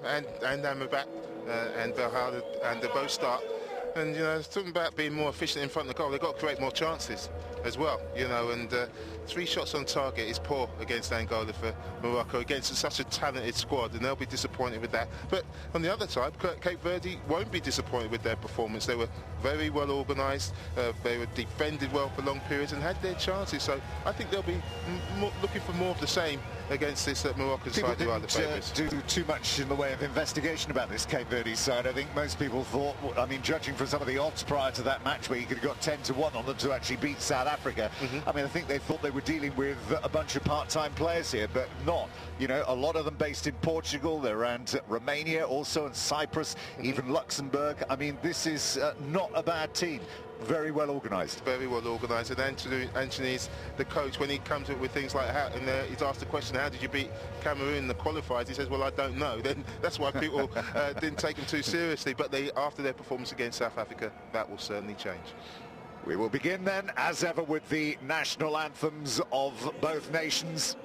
and Amrabat and Verhaal, and they both start. And, you know, it's talking about being more efficient in front of the goal. They've got to create more chances as well, you know, and 3 shots on target is poor against Angola for Morocco, against such a talented squad, and they'll be disappointed with that. But on the other side, Cape Verde won't be disappointed with their performance. They were very well organised, they were defended well for long periods and had their chances. So I think they'll be looking for more of the same against this Moroccan side who are the favourites. Do too much in the way of investigation about this Cape Verde side. I think most people thought, I mean, judging from some of the odds prior to that match where you could have got 10-1 on them to actually beat South Africa, I mean, I think they thought they were dealing with a bunch of part-time players here, but not. You know, a lot of them based in Portugal, they're around Romania, also in Cyprus, even Luxembourg. I mean, this is not a bad team. Very well organised. Very well organised. And Anthony's the coach, when he comes up with things like that, and he's asked the question, how did you beat Cameroon in the qualifiers? He says, well, I don't know. Then that's why people didn't take him too seriously. But after their performance against South Africa, that will certainly change. We will begin then, as ever, with the national anthems of both nations.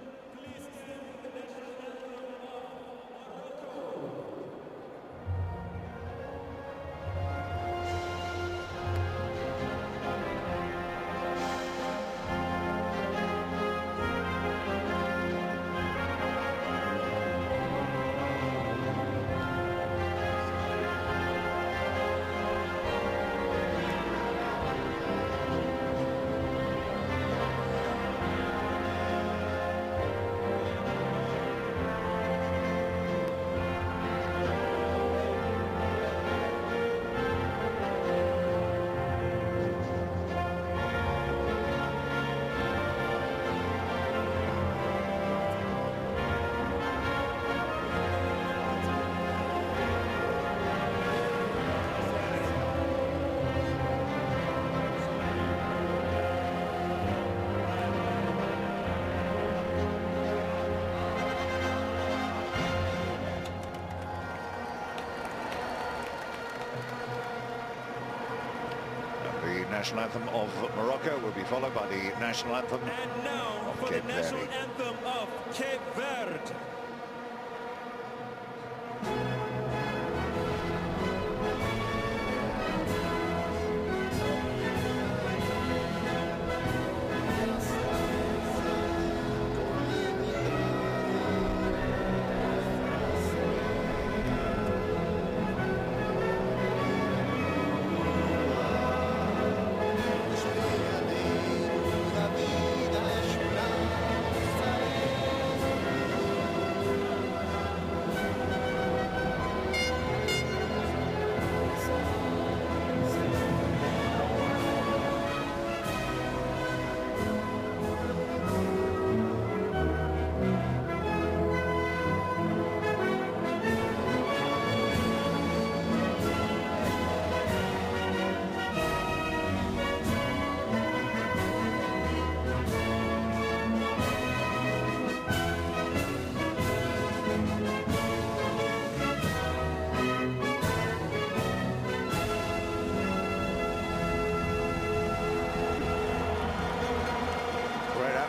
National anthem of Morocco will be followed by the national anthem and now of for Cape the national Verde. anthem of Cape Verde.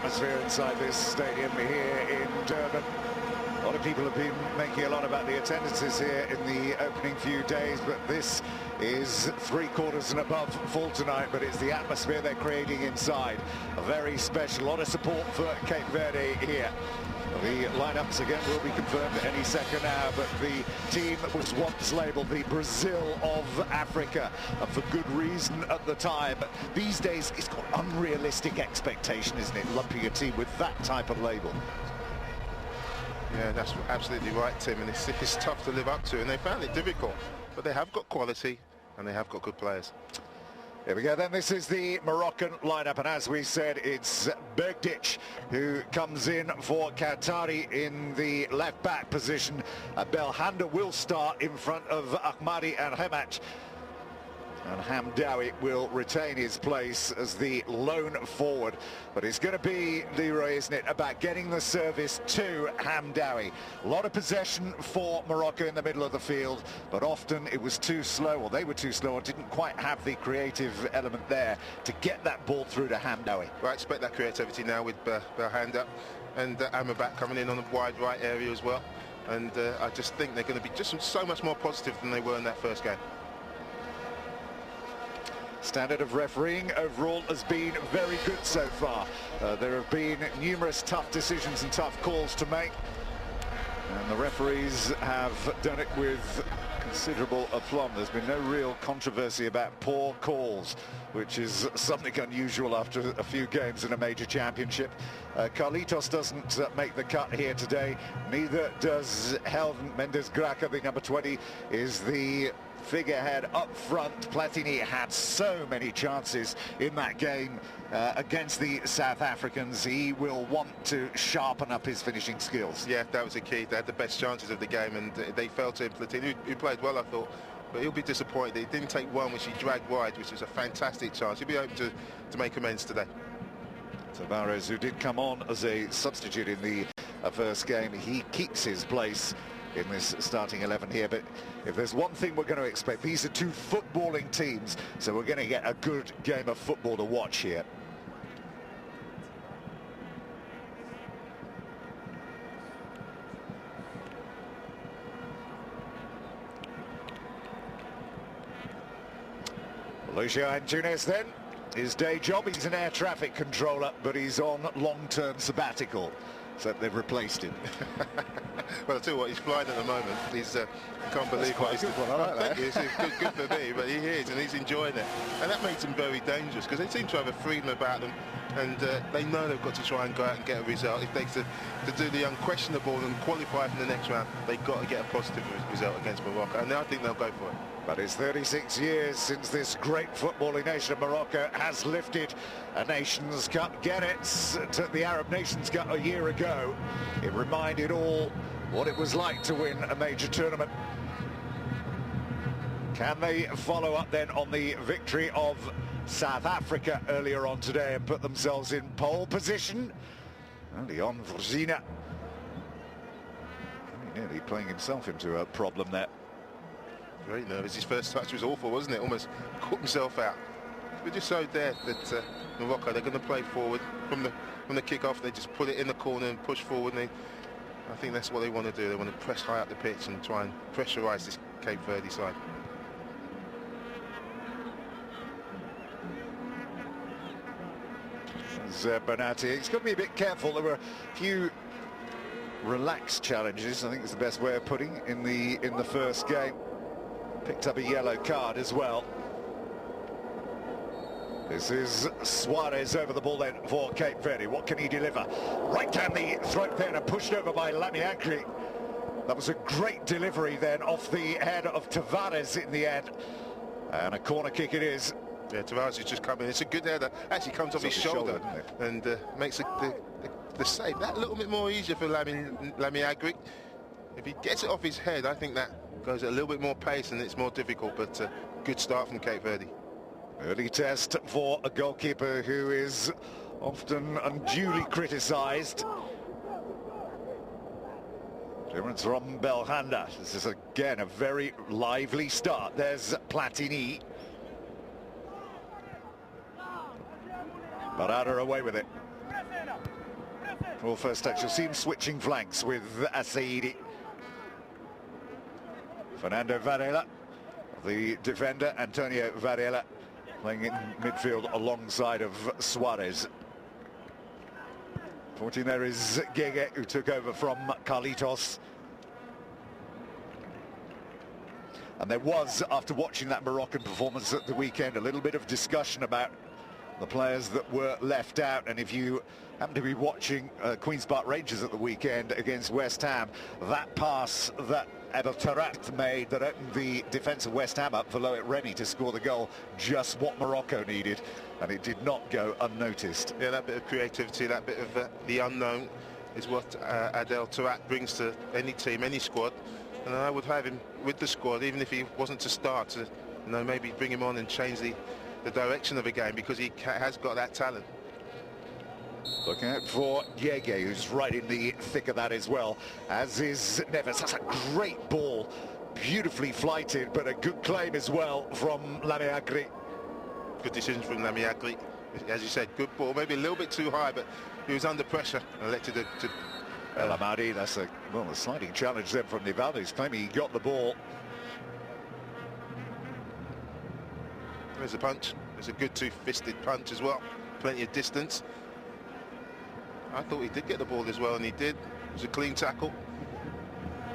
Atmosphere inside this stadium here in Durban. A lot of people have been making a lot about the attendances here in the opening few days, but this is 3/4 and above full tonight, but it's the atmosphere they're creating inside. A very special, lot of support for Cape Verde here. The lineups again will be confirmed any second now, but the team that was once labelled the Brazil of Africa, and for good reason at the time. But these days, it's got unrealistic expectation, isn't it, lumping a team with that type of label? Yeah, that's absolutely right, Tim, and it's tough to live up to, and they found it difficult. But they have got quality, and they have got good players. Here we go then, this is the Moroccan lineup, and as we said, it's Bergdic who comes in for Qatari in the left back position. Belhanda will start in front of Ahmadi and Hemach, and Hamdawi will retain his place as the lone forward. But it's going to be, Leroy, isn't it, about getting the service to Hamdawi. A lot of possession for Morocco in the middle of the field, but often it was too slow, or they were too slow, or didn't quite have the creative element there to get that ball through to Hamdawi. Well, I expect that creativity now with Belhanda and Amrabat coming in on the wide right area as well. and I just think they're going to be just so much more positive than they were in that first game. Standard of refereeing overall has been very good so far. There have been numerous tough decisions and tough calls to make, and the referees have done it with considerable aplomb. There's been no real controversy about poor calls, which is something unusual after a few games in a major championship. Carlitos doesn't make the cut here today. Neither does Helven Mendes-Graca. The number 20 is the figurehead up front. Platini had so many chances in that game against the South Africans. He will want to sharpen up his finishing skills. Yeah, that was the key. They had the best chances of the game, and they fell to him. Platini, who played well, I thought, but he'll be disappointed. He didn't take one, which he dragged wide, which was a fantastic chance. He'll be open to make amends today. Tavares, who did come on as a substitute in the first game, he keeps his place in this starting 11 here. But if there's one thing we're going to expect, these are two footballing teams, so we're going to get a good game of football to watch here. Lucio Antunes then, his day job, he's an air traffic controller, but he's on long-term sabbatical, so they've replaced him. Well, I'll tell you what, he's flying at the moment. He's can't believe what he's doing. I like that. It's good for me, but he is, and he's enjoying it. And that makes him very dangerous, because they seem to have a freedom about them, and they know they've got to try and go out and get a result. If they to do the unquestionable and qualify for the next round, they've got to get a positive result against Morocco, and I think they'll go for it. But it's 36 years since this great footballing nation of Morocco has lifted a Nations Cup. Guedes took the Arab Nations Cup a year ago. It reminded all what it was like to win a major tournament. Can they follow up then on the victory of South Africa earlier on today and put themselves in pole position? Leon Vrzina nearly playing himself into a problem there. Very nervous. His first touch was awful, wasn't it? Almost caught himself out. We're just so there that Morocco, they're going to play forward from the kick-off. They just put it in the corner and push forward. And I think that's what they want to do. They want to press high up the pitch and try and pressurise this Cape Verde side. Bernati, he's got to be a bit careful. There were a few relaxed challenges, I think is the best way of putting in the first game. Picked up a yellow card as well. This is Suarez over the ball then for Cape Verde. What can he deliver? Right down the throat there and pushed over by Lamiagri. That was a great delivery then off the head of Tavares in the end. And a corner kick it is. Yeah, Tavares is just coming. It's a good header. Actually comes off his shoulder and makes the save that little bit more easier for Lamiagri. If he gets it off his head, I think that goes at a little bit more pace and it's more difficult, but good start from Cape Verde. Early test for a goalkeeper who is often unduly criticised. Clearance from Belhanda. This is again a very lively start. There's Platini. Barada away with it. For first touch, you'll see him switching flanks with Asaidi. Fernando Varela, the defender, Antonio Varela, playing in midfield alongside of Suarez. 14 there is Gege, who took over from Carlitos. And there was, after watching that Moroccan performance at the weekend, a little bit of discussion about the players that were left out. And if you happen to be watching Queen's Park Rangers at the weekend against West Ham, that pass that Abel Tarat made that opened the defence of West Ham up for Loic Remy to score the goal, just what Morocco needed, and it did not go unnoticed. Yeah, that bit of creativity, that bit of the unknown is what Adel Tarat brings to any team, any squad, and I would have him with the squad even if he wasn't to start, to maybe bring him on and change the direction of the game, because he has got that talent. Looking out for Gege, who's right in the thick of that as well, as is Neves. That's a great ball, beautifully flighted, but a good claim as well from Lamiagri. Good decision from Lamiagri. As you said, good ball, maybe a little bit too high, but he was under pressure and elected to El Amadi, that's a sliding challenge then from Nivaldo, who's claiming he got the ball. There's a punch. There's a good two-fisted punch as well. Plenty of distance. I thought he did get the ball as well, and he did. It was a clean tackle.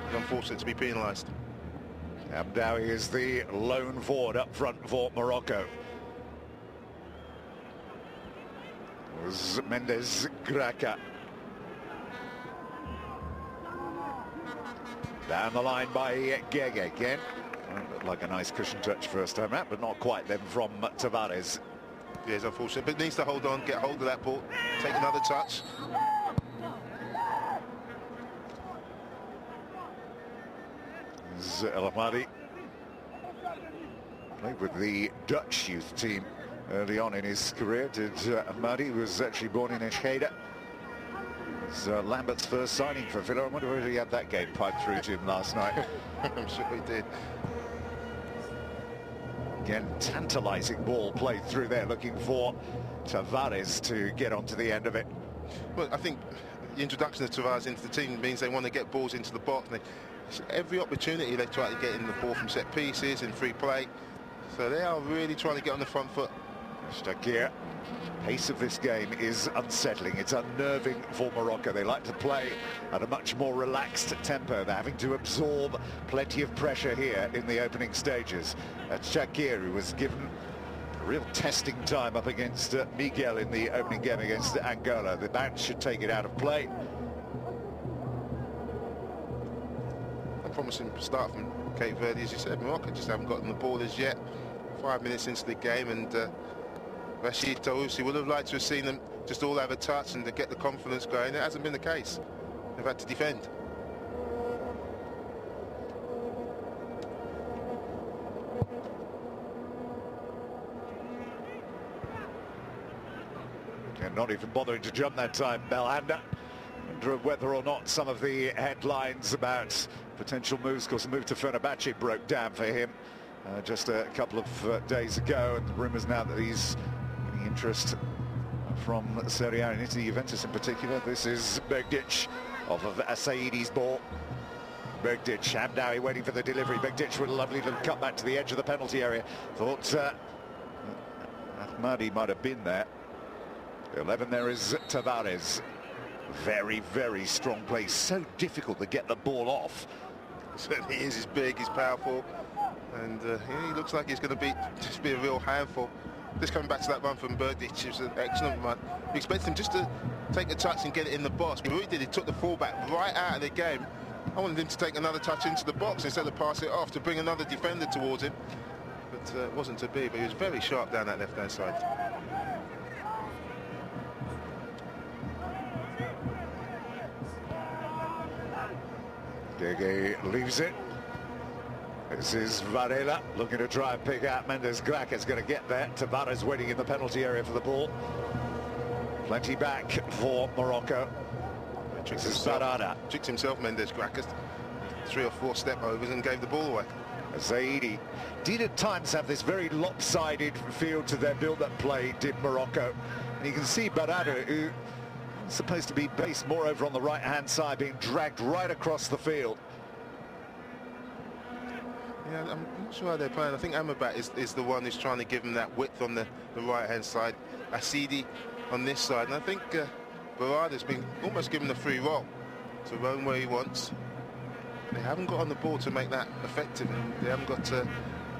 It's unfortunate to be penalised. Hamdawi is the lone forward up front for Morocco. It was Mendes Graca. Down the line by Gege again. Well, looked like a nice cushion touch first time out, but not quite then from Tavares. Yeah, it's unfortunate, but needs to hold on, get hold of that ball, take another touch. El Amadi played with the Dutch youth team early on in his career. Did Amadi, was actually born in Enschede. It was Lambert's first signing for Villa. I wonder whether he had that game piped through to him last night. I'm sure he did. Again, tantalising ball played through there, looking for Tavares to get onto the end of it. Well, I think the introduction of Tavares into the team means they want to get balls into the box. Every opportunity they try to get in the ball from set pieces and free play. So they are really trying to get on the front foot. Shakir, pace of this game is unsettling. It's unnerving for Morocco. They like to play at a much more relaxed tempo. They're having to absorb plenty of pressure here in the opening stages. Shakir, who was given a real testing time up against Miguel in the opening game against Angola. The bounce should take it out of play. A promising start from Cape Verde, as you said. Morocco just haven't gotten the ball as yet. 5 minutes into the game, and Rashid Taousi would have liked to have seen them just all have a touch and to get the confidence going. It hasn't been the case. They've had to defend. And not even bothering to jump that time, Belhanda. Wonder whether or not some of the headlines about potential moves, of course the move to Fenerbahce broke down for him just a couple of days ago, and the rumours now that he's getting interest from Serie A and Italy, Juventus in particular. This is Begdic off of Asaidi's ball. Begdic, Hamdawi waiting for the delivery. Begdic with a lovely little cut back to the edge of the penalty area. Thought Ahmadi might have been there. 11 there is Tavares. Very, very strong play. So difficult to get the ball off. Certainly is. He's big, he's powerful, and he looks like he's going to just be a real handful. Just coming back to that run from Berdic, it was an excellent run. We expected him just to take a touch and get it in the box, but what he did, he took the fullback right out of the game. I wanted him to take another touch into the box instead of pass it off to bring another defender towards him, but it wasn't to be. But he was very sharp down that left-hand side. Gege leaves it. This is Varela looking to try and pick out Mendes Graca. Is going to get there. Tavares waiting in the penalty area for the ball. Plenty back for Morocco. This is Barada. Tricked himself, Mendes Graca. 3 or 4 step overs and gave the ball away. Zaidi did at times have this very lopsided feel to their build-up play, did Morocco. And you can see Barada, who is supposed to be based more over on the right-hand side, being dragged right across the field. Yeah, I'm not sure how they're playing. I think Amrabat is the one who's trying to give him that width on the right-hand side. Asidi on this side. And I think Barada's been almost given a free roll to roam where he wants. They haven't got on the ball to make that effective. And they haven't got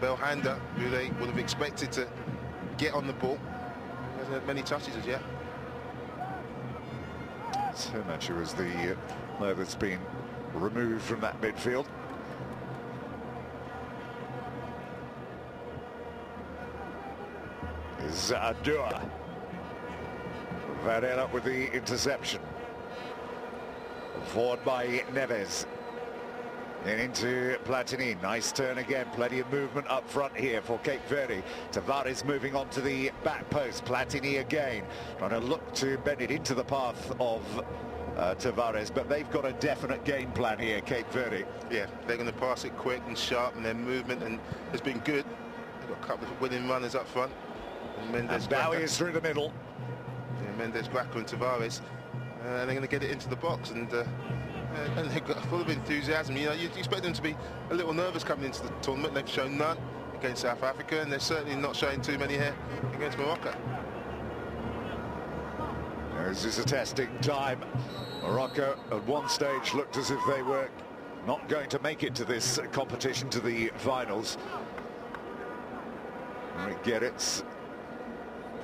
Belhanda, who they would have expected to get on the ball. He hasn't had many touches as yet. So much was the player that's been removed from that midfield. Zadua. Varela with the interception. Forward by Neves. Then into Platini. Nice turn again. Plenty of movement up front here for Cape Verde. Tavares moving on to the back post. Platini again. Trying to look to bend it into the path of Tavares, but they've got a definite game plan here, Cape Verde. Yeah, they're going to pass it quick and sharp, and their movement has been good. They've got a couple of winning runners up front. And Bowie is through the middle. Yeah, Mendes Graca and Tavares. and they're going to get it into the box, and they've got full of enthusiasm. You know, you expect them to be a little nervous coming into the tournament. They've shown none against South Africa, and they're certainly not showing too many here against Morocco. This is a testing time. Morocco at one stage looked as if they were not going to make it to this competition, to the finals. Gerrit's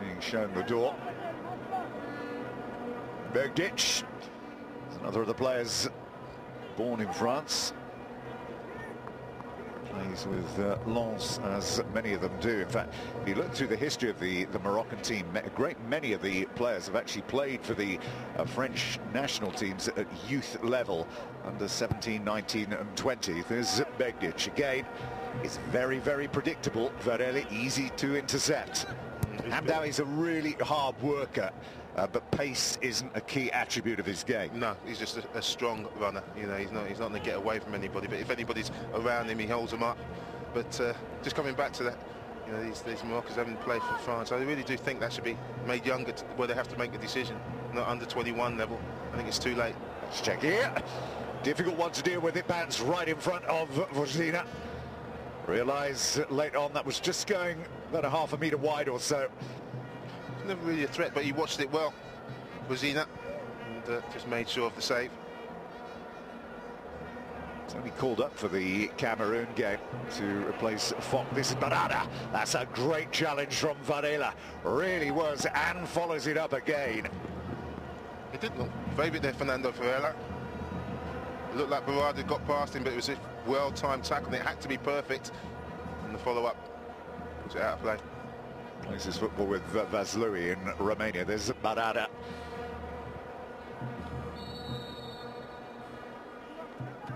being shown the door. Verde, another of the players born in France. Plays with Lens, as many of them do. In fact, if you look through the history of the Moroccan team, a great many of the players have actually played for the French national teams at youth level, under 17, 19 and 20. There's Verde again. It's very, very predictable. Verde, easy to intercept. Hamdawi is a really hard worker, but pace isn't a key attribute of his game. No, he's just a strong runner. You know, he's not going to get away from anybody. But if anybody's around him, he holds them up. But just coming back to that, you know, these Moroccans haven't played for France. I really do think that should be made younger, where they have to make a decision, not under 21 level. I think it's too late. Let's check here. Difficult one to deal with. It bounced right in front of Vojina. Realise late on that was just going about a half a metre wide or so. Never really a threat, but he watched it well, Vojina, and just made sure of the save. He's only called up for the Cameroon game to replace Fock. This is Barada. That's a great challenge from Varela. Really was, and follows it up again. He did look favourite there, Fernando Varela. It looked like Barada got past him, but it was a well-timed tackle, and it had to be perfect. And the follow-up puts it out of play. Plays his football with Vaslui in Romania. There's Barada.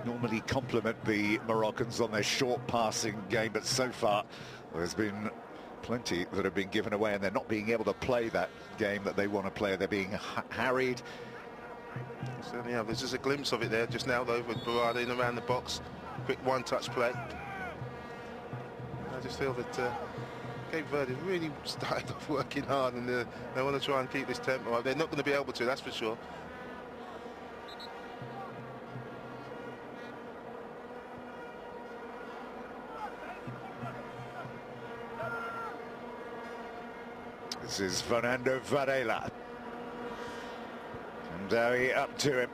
Normally compliment the Moroccans on their short passing game, but so far there's been plenty that have been given away, and they're not being able to play that game that they want to play. They're being harried. Certainly have. There's just a glimpse of it there just now, though, with Barada in around the box. Quick one-touch play. I just feel that Cape Verde really started off working hard, and they want to try and keep this tempo up. They're not going to be able to, that's for sure. This is Fernando Varela. Hamdawi up to him.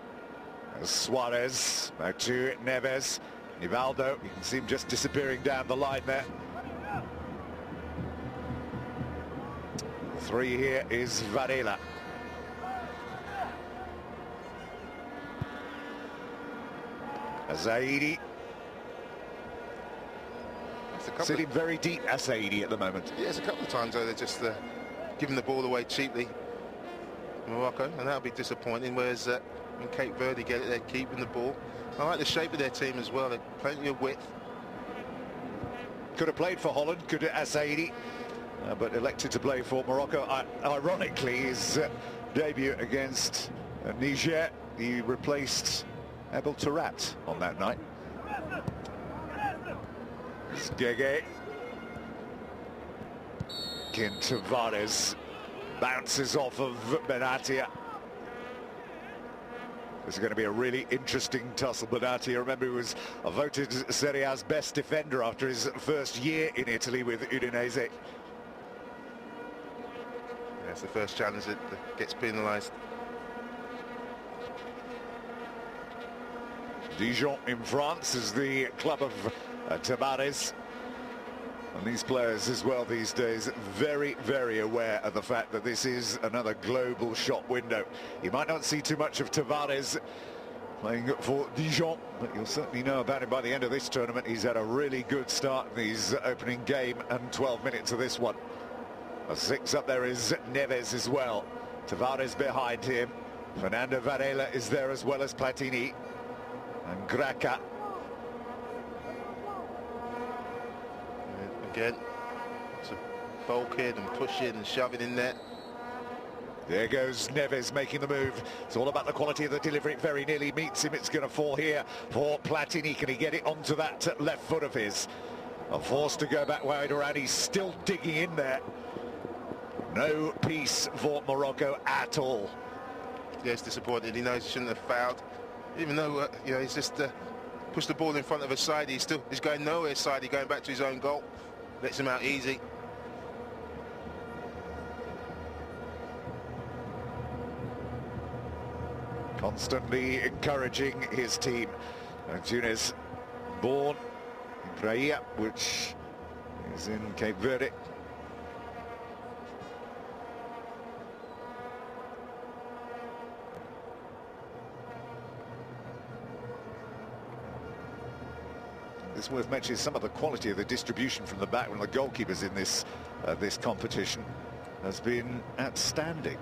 Suarez back to Neves. Nivaldo, you can see him just disappearing down the line there. 3 here is Varela. Azaidi. Sitting very deep, Azaidi, at the moment. Yes, a couple of times though, they're just giving the ball away cheaply, Morocco, and that'll be disappointing. Whereas when Cape Verde get it, they're keeping the ball. I like the shape of their team as well. They've plenty of width. Could have played for Holland, could have Azaidi, but elected to play for Morocco. Ironically, his debut against Niger, he replaced Abel Tarat on that night. It's Gege. Tavares bounces off of Benatia. This is going to be a really interesting tussle. Benatia, remember, he was voted Serie A's best defender after his first year in Italy with Udinese. Yeah, it's the first challenge that gets penalised. Dijon in France is the club of Tavares. And these players as well these days very, very aware of the fact that this is another global shot window. You might not see too much of Tavares playing for Dijon, but you'll certainly know about him by the end of this tournament. He's had a really good start in his opening game and 12 minutes of this one. A 6 up there is Neves as well. Tavares behind him. Fernando Varela is there as well as Platini and Graca. Again, to bulk in and push in and shove it in there. There goes Neves making the move. It's all about the quality of the delivery. It very nearly meets him. It's going to fall here for Platini. Can he get it onto that left foot of his? Forced to go back wide around. He's still digging in there. No peace for Morocco at all. Yeah, he's disappointed. He knows he shouldn't have fouled, even though you know, he's just pushed the ball in front of his side. He's going nowhere. Side. He's going back to his own goal. Lets him out easy. Constantly encouraging his team. Tunis born in Praia, which is in Cape Verde. It's worth mentioning some of the quality of the distribution from the back when the goalkeepers in this competition has been outstanding.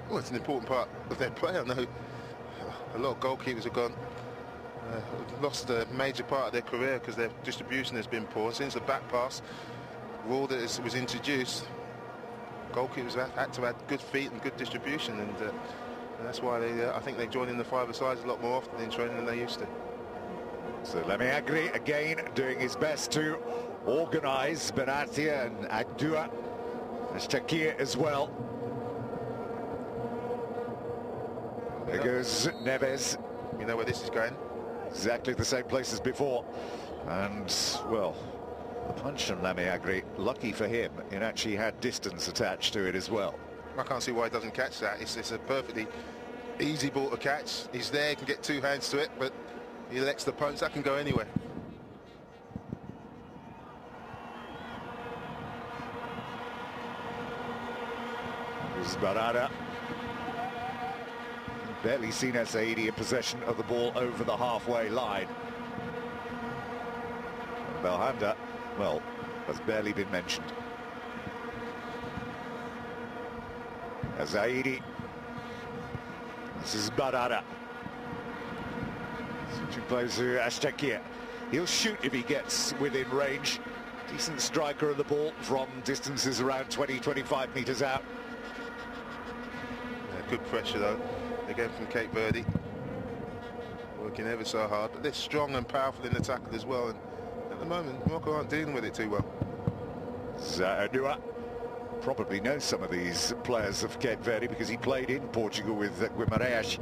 Well, it's an important part of their play. I know a lot of goalkeepers have lost a major part of their career because their distribution has been poor. Since the back pass rule that was introduced, goalkeepers have had to have good feet and good distribution, and that's why I think they join in the five-a-sides a lot more often in training than they used to. So Lemiagri again doing his best to organise Benatia and Agdua, and Shakir as well. There goes Neves. You know where this is going? Exactly the same place as before. And, well, the punch from Lemiagri, lucky for him, it actually had distance attached to it as well. I can't see why he doesn't catch that. It's a perfectly easy ball to catch. He's there, he can get two hands to it, but he elects the punch. That can go anywhere. This is Barada. Barely seen Saidi in possession of the ball over the halfway line. Belhanda, well, has barely been mentioned. Saidi. This is Barada. Switching plays to Ashtakir. He'll shoot if he gets within range. Decent striker of the ball from distances around 20-25 metres out. Yeah, good pressure though. Again from Cape Verde, working ever so hard, but they're strong and powerful in the tackle as well, and at the moment Morocco aren't dealing with it too well. Zaadua probably knows some of these players of Cape Verde because he played in Portugal with Guimarães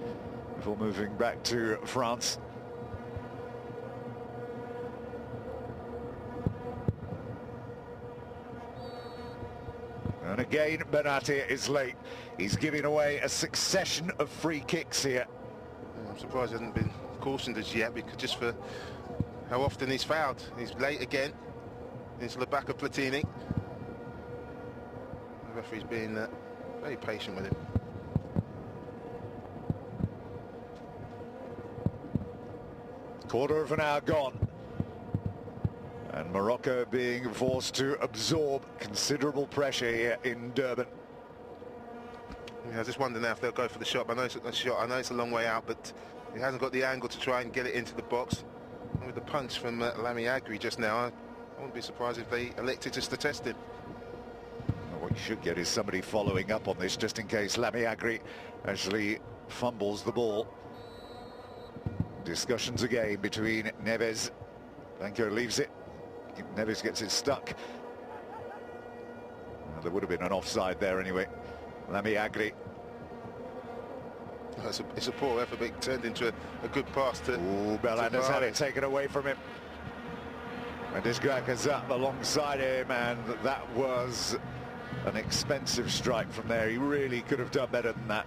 before moving back to France. And again, Benatia is late. He's giving away a succession of free kicks here. Yeah, I'm surprised he hasn't been cautioned as yet, because just for how often he's fouled. He's late again into the back of Platini. The referee's being very patient with him. Quarter of an hour gone. And Morocco being forced to absorb considerable pressure here in Durban. Yeah, I just wonder now if they'll go for the shot. I know it's a long way out, but he hasn't got the angle to try and get it into the box. And with the punch from Lemiagri just now, I wouldn't be surprised if they elected just to test him. Well, what you should get is somebody following up on this, just in case Lemiagri actually fumbles the ball. Discussions again between Neves. Blanco leaves it. Neves gets it stuck. Well, there would have been an offside there anyway. Lemiagri. It's a poor effort, but it turned into a good pass to... Ooh, Belanda's had it taken away from him. And Disgraca's up alongside him, and that was an expensive strike from there. He really could have done better than that.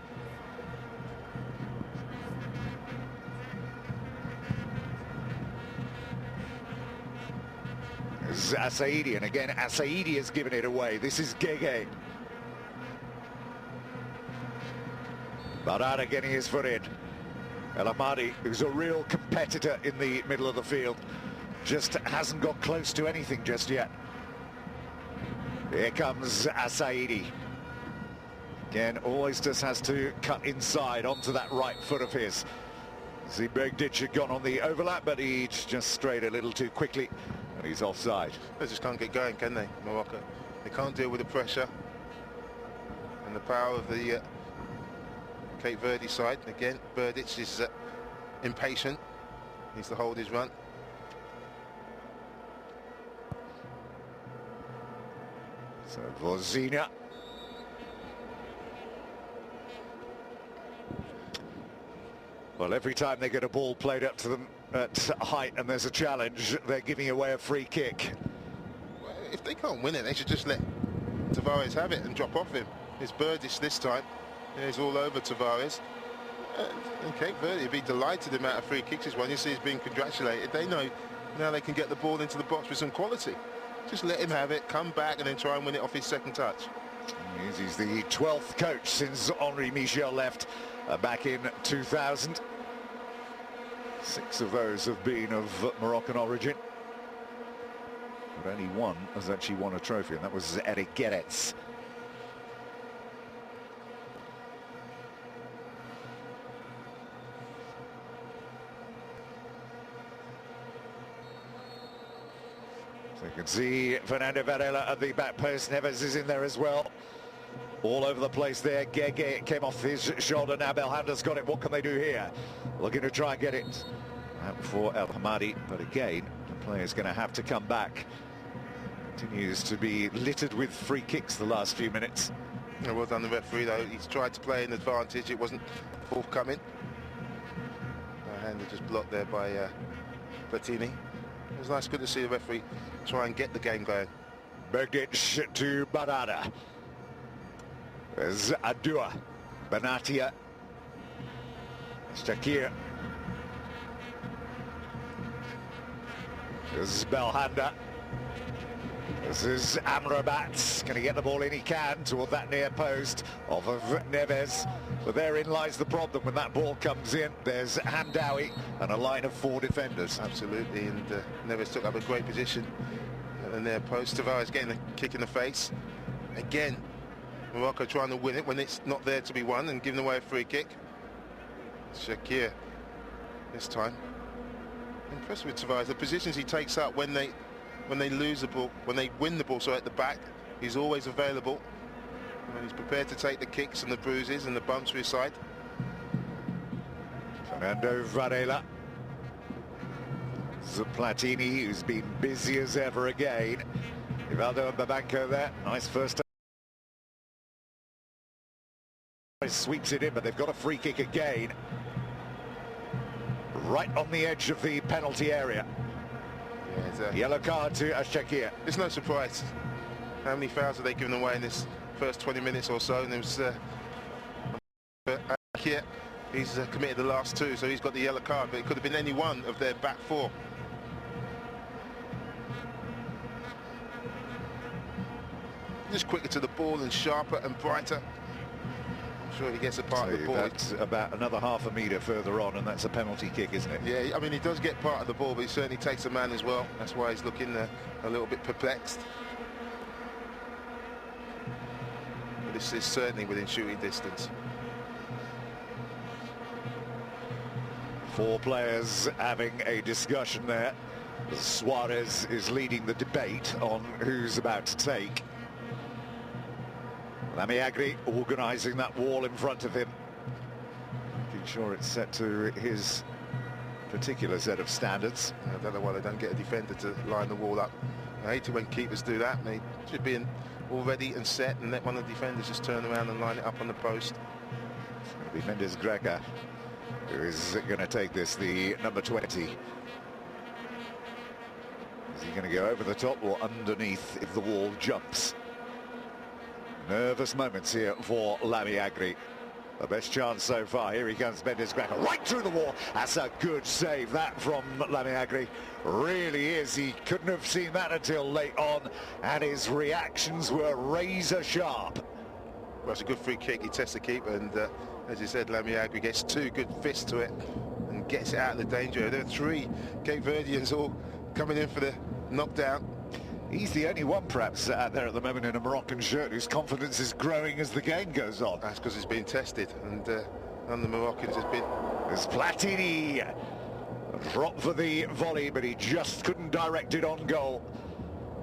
Saidi, and again Saidi has given it away. This is Gege. Barada getting his foot in. El Ahmadi, who's a real competitor in the middle of the field, just hasn't got close to anything just yet. Here comes Saidi. Again, always just has to cut inside onto that right foot of his. See, Begdic had gone on the overlap, but he just strayed a little too quickly. And he's offside. They just can't get going, can they, Morocco? They can't deal with the pressure and the power of the Cape Verde side. Again, Verdic is impatient. Needs to hold his run. So Vozina. Well, every time they get a ball played up to them at height and there's a challenge, they're giving away a free kick. Well, if they can't win it, they should just let Tavares have it and drop off him. It's Birdish this time. He's all over Tavares. And Cape Verde would be delighted the amount of free kicks this one. You see he's being congratulated. They know now they can get the ball into the box with some quality. Just let him have it, come back and then try and win it off his second touch. He's the 12th coach since Henri Michel left back in 2000. 6 of those have been of Moroccan origin. But only one has actually won a trophy, and that was Eric Gerets. So you can see Fernando Varela at the back post. Neves is in there as well. All over the place there. Gege came off his shoulder. Now Belhanda's got it. What can they do here? Looking to try and get it out for El Hamadi. But again, the player's going to have to come back. Continues to be littered with free kicks the last few minutes. Yeah, well done the referee though. He's tried to play an advantage. It wasn't forthcoming. Belhanda just blocked there by Platini. It was nice, good to see the referee try and get the game going. Bergic to Barada. There's Adua, Benatia, Shakir. This is Belhanda. This is Amrabat. Can he get the ball in? He can toward that near post off of Neves. But therein lies the problem when that ball comes in. There's Hamdawi and a line of 4 defenders. Absolutely, and Neves took up a great position at the near post. Tavares getting a kick in the face. Again, Morocco trying to win it when it's not there to be won and giving away a free kick. Shakir this time. Impressed with Tavares. The positions he takes up when they lose the ball, when they win the ball, so at the back, he's always available. And he's prepared to take the kicks and the bruises and the bumps to his side. Fernando Varela. Platini, who's been busy as ever again. Rivaldo and Babanco there. Nice first time. Sweeps it in, but they've got a free kick again. Right on the edge of the penalty area. Yeah, yellow card to Shakir. It's no surprise how many fouls have they given away in this first 20 minutes or so, and it was Shakir. He's committed the last 2, so he's got the yellow card, but it could have been any one of their back 4. Just quicker to the ball and sharper and brighter. I'm sure he gets a part of the ball. That's about another half a metre further on, and that's a penalty kick, isn't it? Yeah, I mean, he does get part of the ball, but he certainly takes a man as well. That's why he's looking a little bit perplexed. But this is certainly within shooting distance. 4 players having a discussion there. Suarez is leading the debate on who's about to take. Lamy Agri organising that wall in front of him. Making sure it's set to his particular set of standards. I don't know why they don't get a defender to line the wall up. I hate it when keepers do that. They should be all ready and set and let one of the defenders just turn around and line it up on the post. It's going to be Mendes Greca who is going to take this, the number 20. Is he going to go over the top or underneath if the wall jumps? Nervous moments here for Lamy Agri. The best chance so far. Here he comes, Mendes Greca, right through the wall. That's a good save, that from Lamy Agri. Really is. He couldn't have seen that until late on, and his reactions were razor sharp. Well, it's a good free kick. He tests the keeper, and as you said, Lamy Agri gets 2 good fists to it and gets it out of the danger. There are 3 Cape Verdeans all coming in for the knockdown. He's the only one, perhaps, out there at the moment in a Moroccan shirt whose confidence is growing as the game goes on. That's because he's been tested, and none of the Moroccans has been. There's Platini. A drop for the volley, but he just couldn't direct it on goal.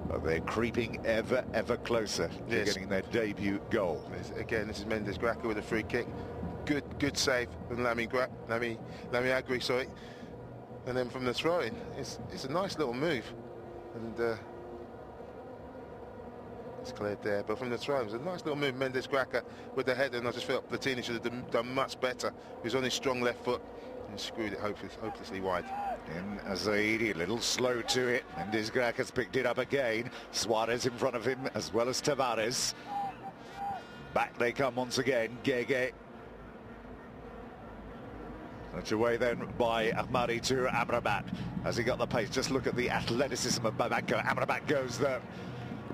But they're creeping ever, ever closer to getting their debut goal. Again, this is Mendes Greca with a free kick. Good save from Lamy Agri, sorry. And then from the throw-in, it's a nice little move. And it's cleared there, but from the throw, it was a nice little move, Mendes Greca with the header, and I just felt Platini should have done much better. He was on his strong left foot, and screwed it hopelessly wide. In Zaidi, a little slow to it, and Disgrac has picked it up again. Suarez in front of him, as well as Tavares. Back they come once again, Gege. Such away then by Ahmadi to Amrabat. Has he got the pace? Just look at the athleticism of Babanco. Amrabat goes there.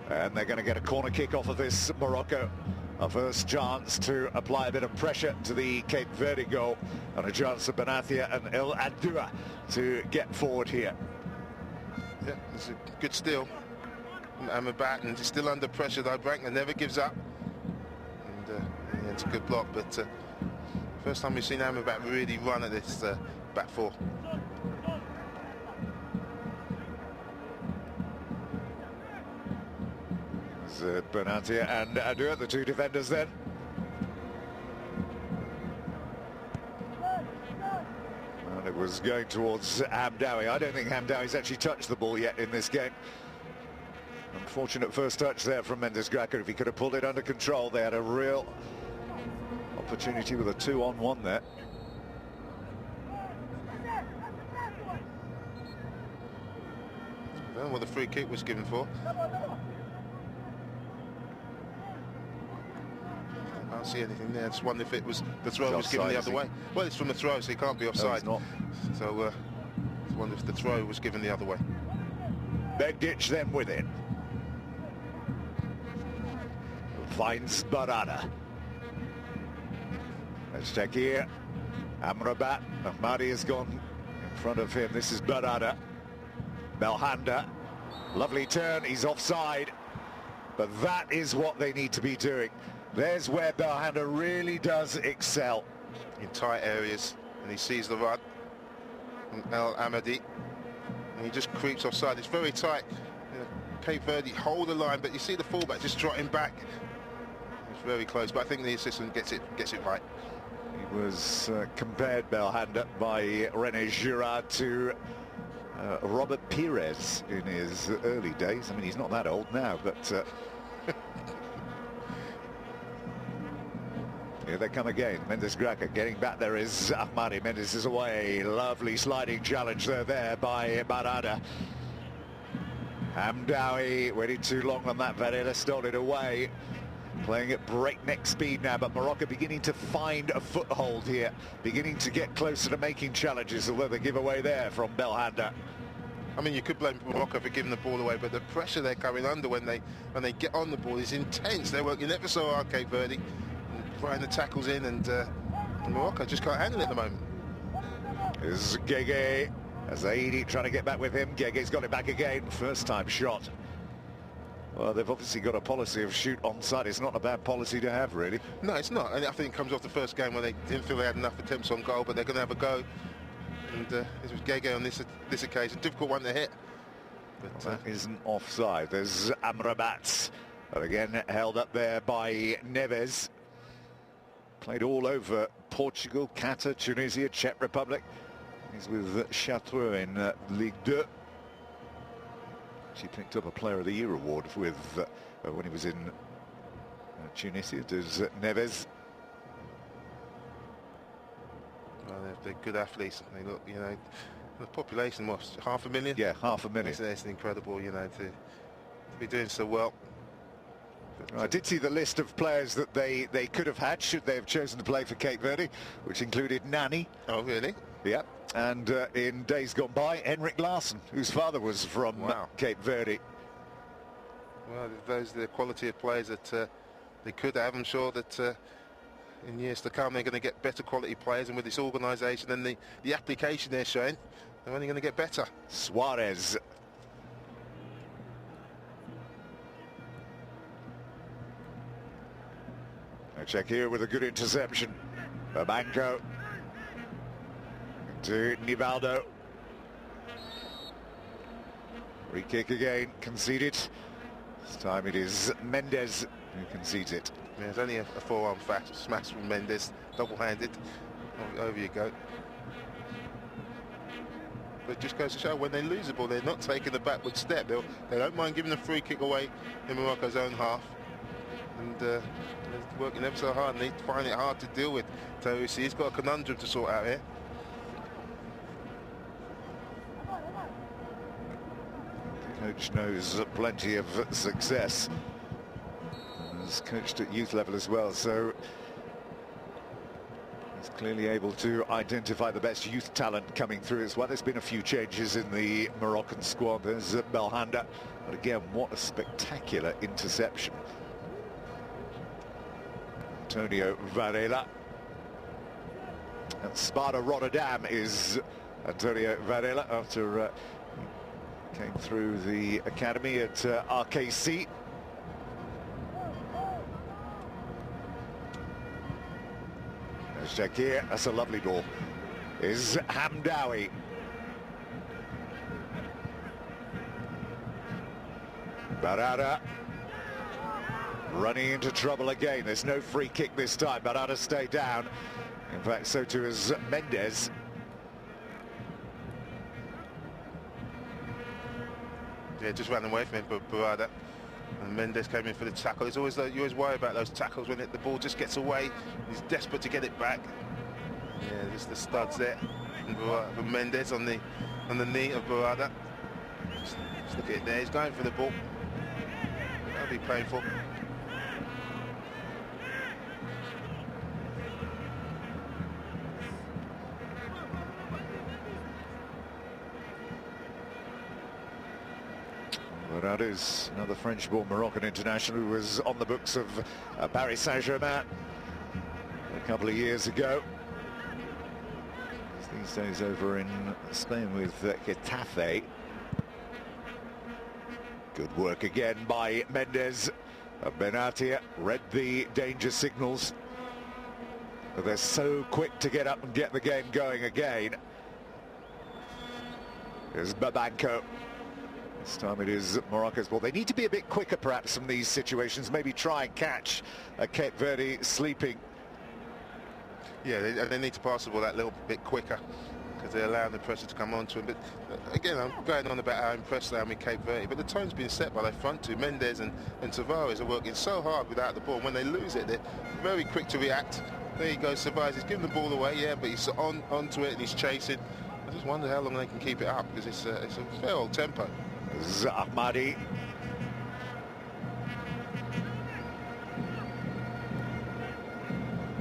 And they're going to get a corner kick off of this, Morocco. A first chance to apply a bit of pressure to the Cape Verde goal, and a chance for Benatia and El Adua to get forward here. Yeah, it's a good steal from Amrabat, and he's still under pressure though. Brankner never gives up, and it's a good block. But first time we've seen Amrabat really run at this back four. Benatia and Adua, the two defenders then. And it was going towards Hamdawi. I don't think Hamdawi's actually touched the ball yet in this game. Unfortunate first touch there from Mendes Gracker. If he could have pulled it under control, they had a real opportunity with a 2-on-1 there. I don't know what the free kick was given for. I can't see anything there. I just wonder if it was the throw was given the other way. Well, it's from the throw, so he can't be offside. No, so I wonder if the throw was given the other way. Begdic then with it. Finds Barada. Let's check here. Amrabat. Ahmadi has gone in front of him. This is Barada. Belhanda. Lovely turn. He's offside. But that is what they need to be doing. There's where Belhanda really does excel. In tight areas, and he sees the run from El Amadi, and he just creeps offside. It's very tight. You know, Cape Verde hold the line, but you see the fullback just trotting back. It's very close, but I think the assistant gets it right. He was compared, Belhanda, by René Girard to Robert Pires in his early days. I mean, he's not that old now, but here they come again. Mendes Gracker getting back. There is Ahmadi. Mendes is away. Lovely sliding challenge there by Barada. Hamdawi waited too long on that. Varela stole it away. Playing at breakneck speed now, but Morocco beginning to find a foothold here, beginning to get closer to making challenges, although they give away there from Belhanda. I mean, you could blame Morocco for giving the ball away, but the pressure they're coming under when they get on the ball is intense. They're working ever so hard, Cape Verde, throwing the tackles in, and Morocco just can't handle it at the moment. This is Gege. Zaidi trying to get back with him. Gege's got it back again. First time shot. Well, they've obviously got a policy of shoot on sight. It's not a bad policy to have, really. No, it's not. And I think it comes off the first game where they didn't feel they had enough attempts on goal, but they're going to have a go. And this was Gege on this occasion. Difficult one to hit. But that isn't offside. There's Amrabat. But again, held up there by Neves. Played all over Portugal, Qatar, Tunisia, Czech Republic. He's with Chartres in Ligue 2. She picked up a Player of the Year award with when he was in Tunisia. There's Neves. Well, they're good athletes. They look, you know, the population was 500,000. Yeah, 500,000. It's incredible, you know, to be doing so well. But, I did see the list of players that they could have had should they have chosen to play for Cape Verde, which included Nani. Oh, really? Yeah. And in days gone by, Henrik Larsson, whose father was from Cape Verde. Well, those are the quality of players that they could have. I'm sure that in years to come they're going to get better quality players, and with this organisation and the application they're showing, they're only going to get better. Suarez. A check here with a good interception. Babanco. To Nivaldo. Free kick again, conceded. This time it is Mendes who concedes it. Yeah, it's only a forearm smash from Mendes, double-handed. Over you go. But it just goes to show when they lose the ball, they're not taking the backward step. They don't mind giving the free kick away in Morocco's own half. And they're working ever so hard, and they find it hard to deal with. So he's got a conundrum to sort out here. coach knows plenty of success. Has coached at youth level as well, so he's clearly able to identify the best youth talent coming through as well. There's been a few changes in the Moroccan squad. There's Belhanda, but again, what a spectacular interception. Antonio Varela. And Sparta Rotterdam is Antonio Varela after he came through the academy at RKC. There's Shakir, that's a lovely ball. Is Hamdawi. Barada running into trouble again. There's no free kick this time. Barada stay down. In fact, so too is Mendes. Yeah, just ran away from him, but Barada. And Mendes came in for the tackle. It's always you always worry about those tackles when the ball just gets away. He's desperate to get it back. Yeah, just the studs there from Mendes on the knee of Barada. Just look at it there. He's going for the ball. That'll be painful. That is another French-born Moroccan international who was on the books of Paris Saint-Germain a couple of years ago. He's these days over in Spain with Getafe. Good work again by Mendes. Benatia read the danger signals. But they're so quick to get up and get the game going again. Here's Babanco. This time it is Morocco's ball. They need to be a bit quicker perhaps from these situations, maybe try and catch Cape Verde sleeping. Yeah, they need to pass the ball that little bit quicker because they're allowing the pressure to come onto him. But again, I'm going on about how impressed I am with Cape Verde, but the tone's been set by their front two. Mendes and Tavares are working so hard without the ball. When they lose it, they're very quick to react. There you go, Tavares, he's giving the ball away, yeah, but he's onto it and he's chasing. I just wonder how long they can keep it up because it's a fair old tempo. Zahmadi.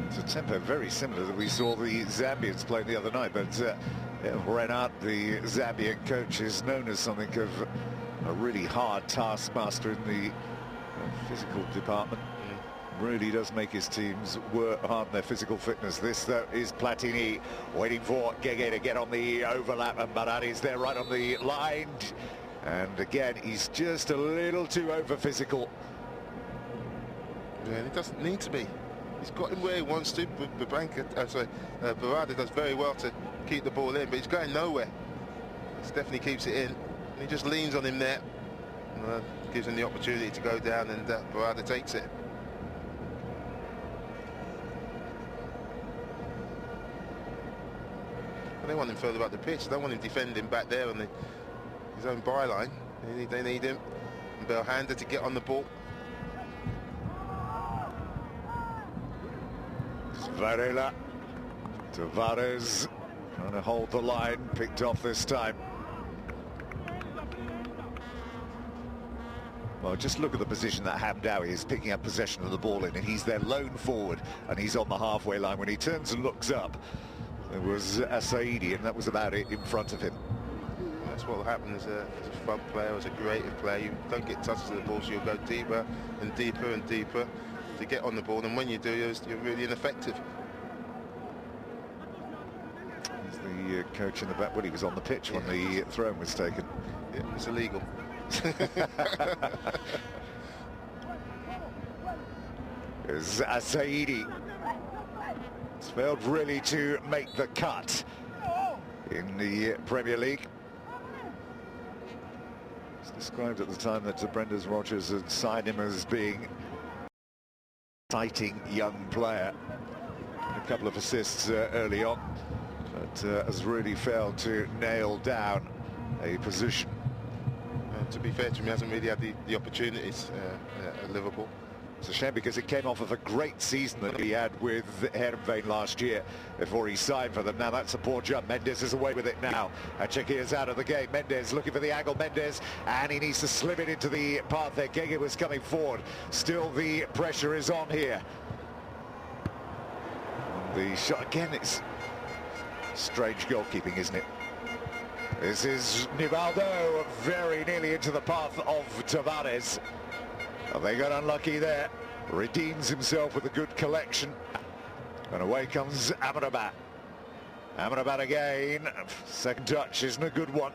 It's a tempo very similar that we saw the Zambians play the other night, but Renat, the Zambian coach, is known as something of a really hard taskmaster in the physical department. Really does make his teams work hard on their physical fitness. This, though, is Platini waiting for Gege to get on the overlap, and Baradi's there right on the line. And again, he's just a little too over-physical. Yeah, and he doesn't need to be. He's got him where he wants to. Barada does very well to keep the ball in, but he's going nowhere. He definitely keeps it in. And he just leans on him there. Gives him the opportunity to go down, and Barada takes it. But they want him further up the pitch. They don't want him defending back there on his own byline. They need him. And Belhanda to get on the ball. Varela. Tavares trying to hold the line. Picked off this time. Well, just look at the position that Hamdawi is picking up possession of the ball in, and he's their lone forward, and he's on the halfway line. When he turns and looks up, there was Saidi, and that was about it in front of him. That's what will happen as a front player, as a creative player. You don't get touches of the ball, so you'll go deeper and deeper and deeper to get on the ball, and when you do, you're really ineffective. There's the coach in the back. Well, he was on the pitch when the throw was taken. Yeah, it's illegal. There's Saidi. It's failed really to make the cut in the Premier League. It's described at the time that Brendan Rodgers had signed him as being an exciting young player. A couple of assists early on, but has really failed to nail down a position. To be fair to him, he hasn't really had the opportunities at Liverpool. It's a shame because it came off of a great season that he had with Heerenveen last year before he signed for them. Now that's a poor jump. Mendes is away with it now. And Czechia out of the game. Mendes looking for the angle. Mendes, and he needs to slip it into the path there. Gege was coming forward. Still the pressure is on here. The shot again, it's strange goalkeeping, isn't it? This is Nivaldo very nearly into the path of Tavares. And they got unlucky there. Redeems himself with a good collection. And away comes Amrabat. Amrabat again. Second touch isn't a good one.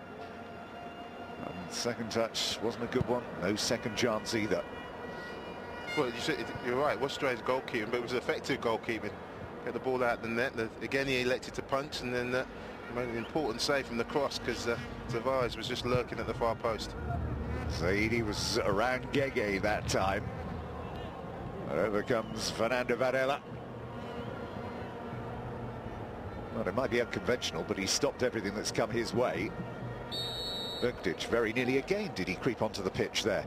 And second touch wasn't a good one. No second chance either. Well, you're right. It was strange goalkeeping, but it was effective goalkeeping. Get the ball out the net. Again, he elected to punch, and then made an important save from the cross because Tavares was just lurking at the far post. Zaidi was around Gege that time. And over comes Fernando Varela. Well, it might be unconventional, but he stopped everything that's come his way. Verde very nearly again. Did he creep onto the pitch there?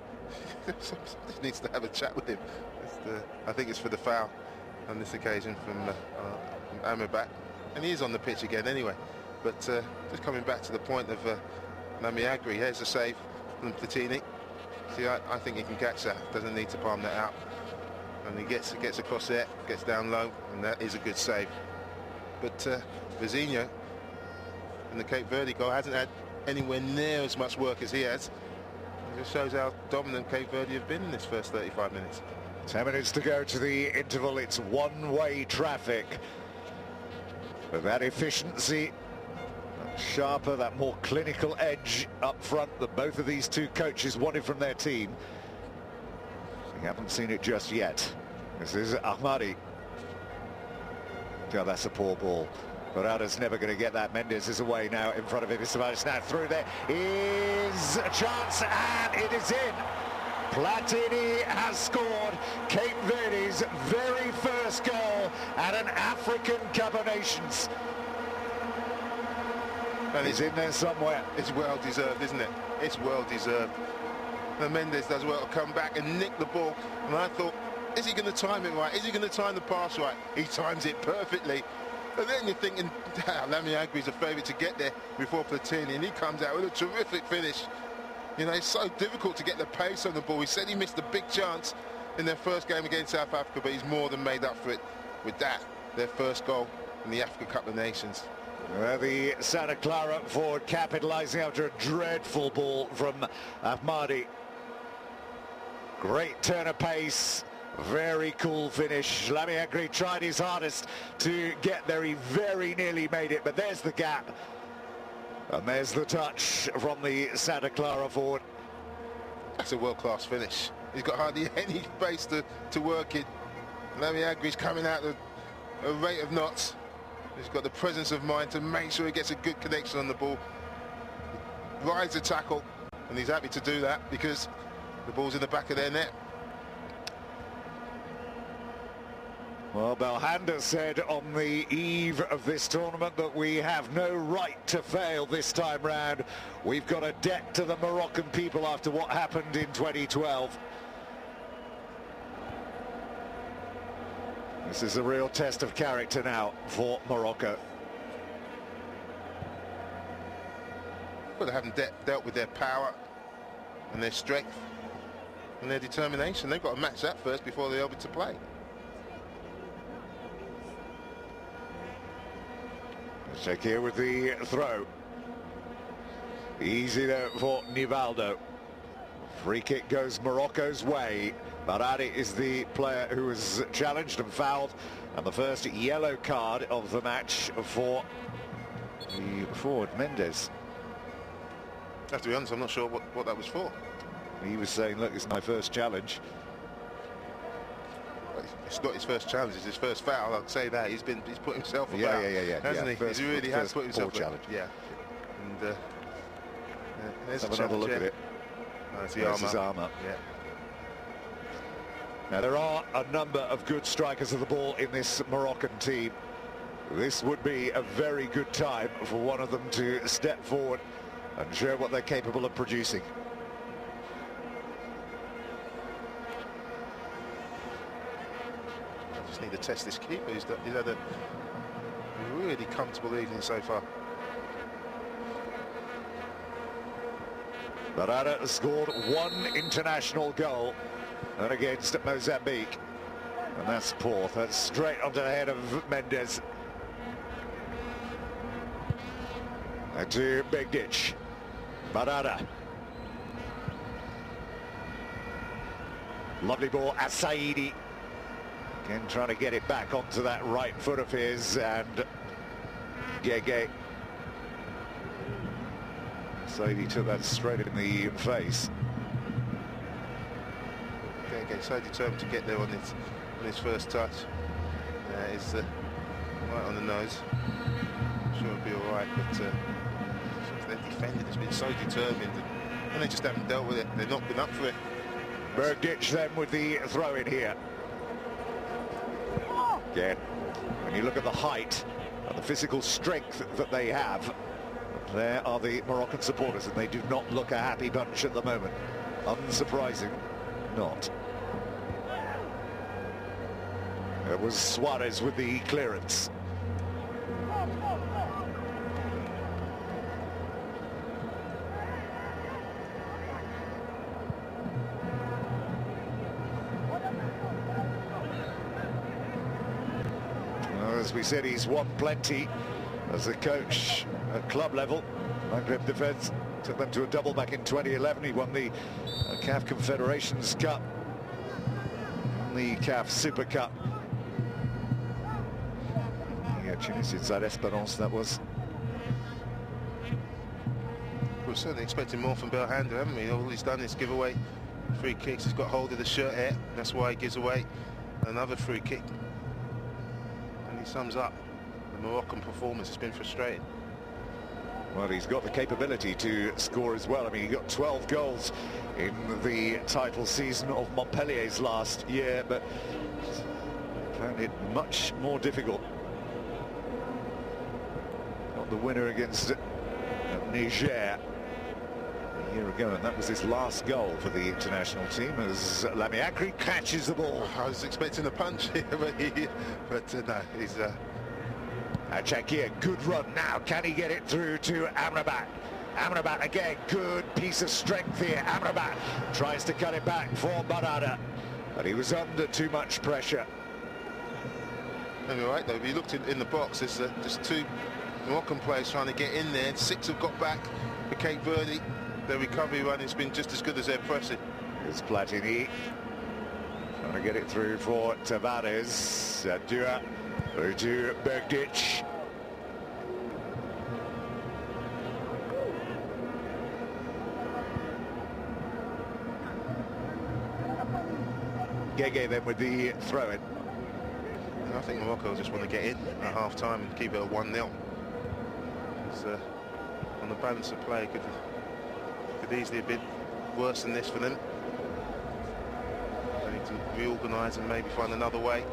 Somebody needs to have a chat with him. I think it's for the foul on this occasion from Amrabat. And he is on the pitch again anyway. But just coming back to the point of Namiagri, here's a save from Platini. See, I think he can catch that. Doesn't need to palm that out. And he gets across there, gets down low, and that is a good save. But Vizinho in the Cape Verde goal hasn't had anywhere near as much work as he has. It just shows how dominant Cape Verde have been in this first 35 minutes. 10 minutes to go to the interval. It's one-way traffic. But that efficiency, that sharper, that more clinical edge up front that both of these two coaches wanted from their team. We haven't seen it just yet. This is Ahmadi. God, that's a poor ball. Barada's never going to get that. Mendes is away now in front of him. It's now through. There is a chance, and it is in. Platini has scored Cape Verde's very first goal at an African Cup of Nations. And it's in there somewhere. It's well deserved, isn't it? It's well deserved. And Mendes does well to come back and nick the ball. And I thought, is he going to time it right? Is he going to time the pass right? He times it perfectly. And then you're thinking, Namiagri's a favourite to get there before Platini, and he comes out with a terrific finish. You know, it's so difficult to get the pace on the ball. He said he missed a big chance in their first game against South Africa, but he's more than made up for it with that, their first goal in the Africa Cup of Nations. The Santa Clara forward capitalising after a dreadful ball from Ahmadi. Great turn of pace, very cool finish. Namiagri tried his hardest to get there. He very nearly made it, but there's the gap. And there's the touch from the Santa Clara forward. That's a world-class finish. He's got hardly any space to work in. Namiagri's coming out at a rate of knots. He's got the presence of mind to make sure he gets a good connection on the ball. Rides the tackle, and he's happy to do that because the ball's in the back of their net. Well, Belhanda said on the eve of this tournament that we have no right to fail this time round. We've got a debt to the Moroccan people after what happened in 2012. This is a real test of character now for Morocco. Well, they haven't dealt with their power and their strength and their determination. They've got to match that first before they're able to play. Check here with the throw. Easy there for Nivaldo. Free kick goes Morocco's way. Baradi is the player who was challenged and fouled, and the first yellow card of the match for the forward, Mendes. I have to be honest, I'm not sure what that was for. He was saying, look, it's my first challenge. It's not his first challenge, it's his first foul. I'd say that. He's put himself about, hasn't he? First, he really has put himself challenge. Yeah. And there's have another look at it. No, it's There's his arm up. Yeah. Now, there are a number of good strikers of the ball in this Moroccan team. This would be a very good time for one of them to step forward and show what they're capable of producing. just need to test this keeper. He's had a really comfortable evening so far. Barada has scored one international goal, and against Mozambique. And that's poor. That's straight onto the head of Mendes. And to Begdic. Barada. Lovely ball, Asaidi. Again, trying to get it back onto that right foot of his, and Gege. Asaidi took that straight in the face. Gege so determined to get there on his first touch. It's right on the nose. I'm sure it'll be all right, but their defending has been so determined, and they just haven't dealt with it. They've not been up for it. Bergdic then with the throw in here. Again, when you look at the height and the physical strength that they have, there are the Moroccan supporters, and they do not look a happy bunch at the moment. Unsurprising, not. It was Suarez with the clearance. As we said, he's won plenty as a coach at club level. Maghreb Defence took them to a double back in 2011. He won the CAF Confederations Cup, the CAF Super Cup. Yeah, Tunis inside Esperance, that was. We're certainly expecting more from Belhanda, haven't we? All he's done is give away free kicks. He's got hold of the shirt hair. That's why he gives away another free kick. He sums up the Moroccan performance. It's been frustrating. Well, he's got the capability to score as well. I mean, he got 12 goals in the title season of Montpellier's last year, but found it much more difficult. Got the winner against Niger a year ago, and that was his last goal for the international team as Lamiakri catches the ball. I was expecting a punch here, but no, he's... Achakir, good run now. Can he get it through to Amrabat? Amrabat again, good piece of strength here. Amrabat tries to cut it back for Barada, but he was under too much pressure. You're right, though. If you looked in the box, there's just two Moroccan players trying to get in there. 6 have got back for Cape Verde. Their recovery run has been just as good as their pressing. It's Platini trying to get it through for Tavares. Dua through to Bergdic. Gege then with the throw-in. I think Morocco just want to get in at half-time and keep it at 1-0. It's on the balance of play, could easily have been worse than this for them. They need to reorganise and maybe find another way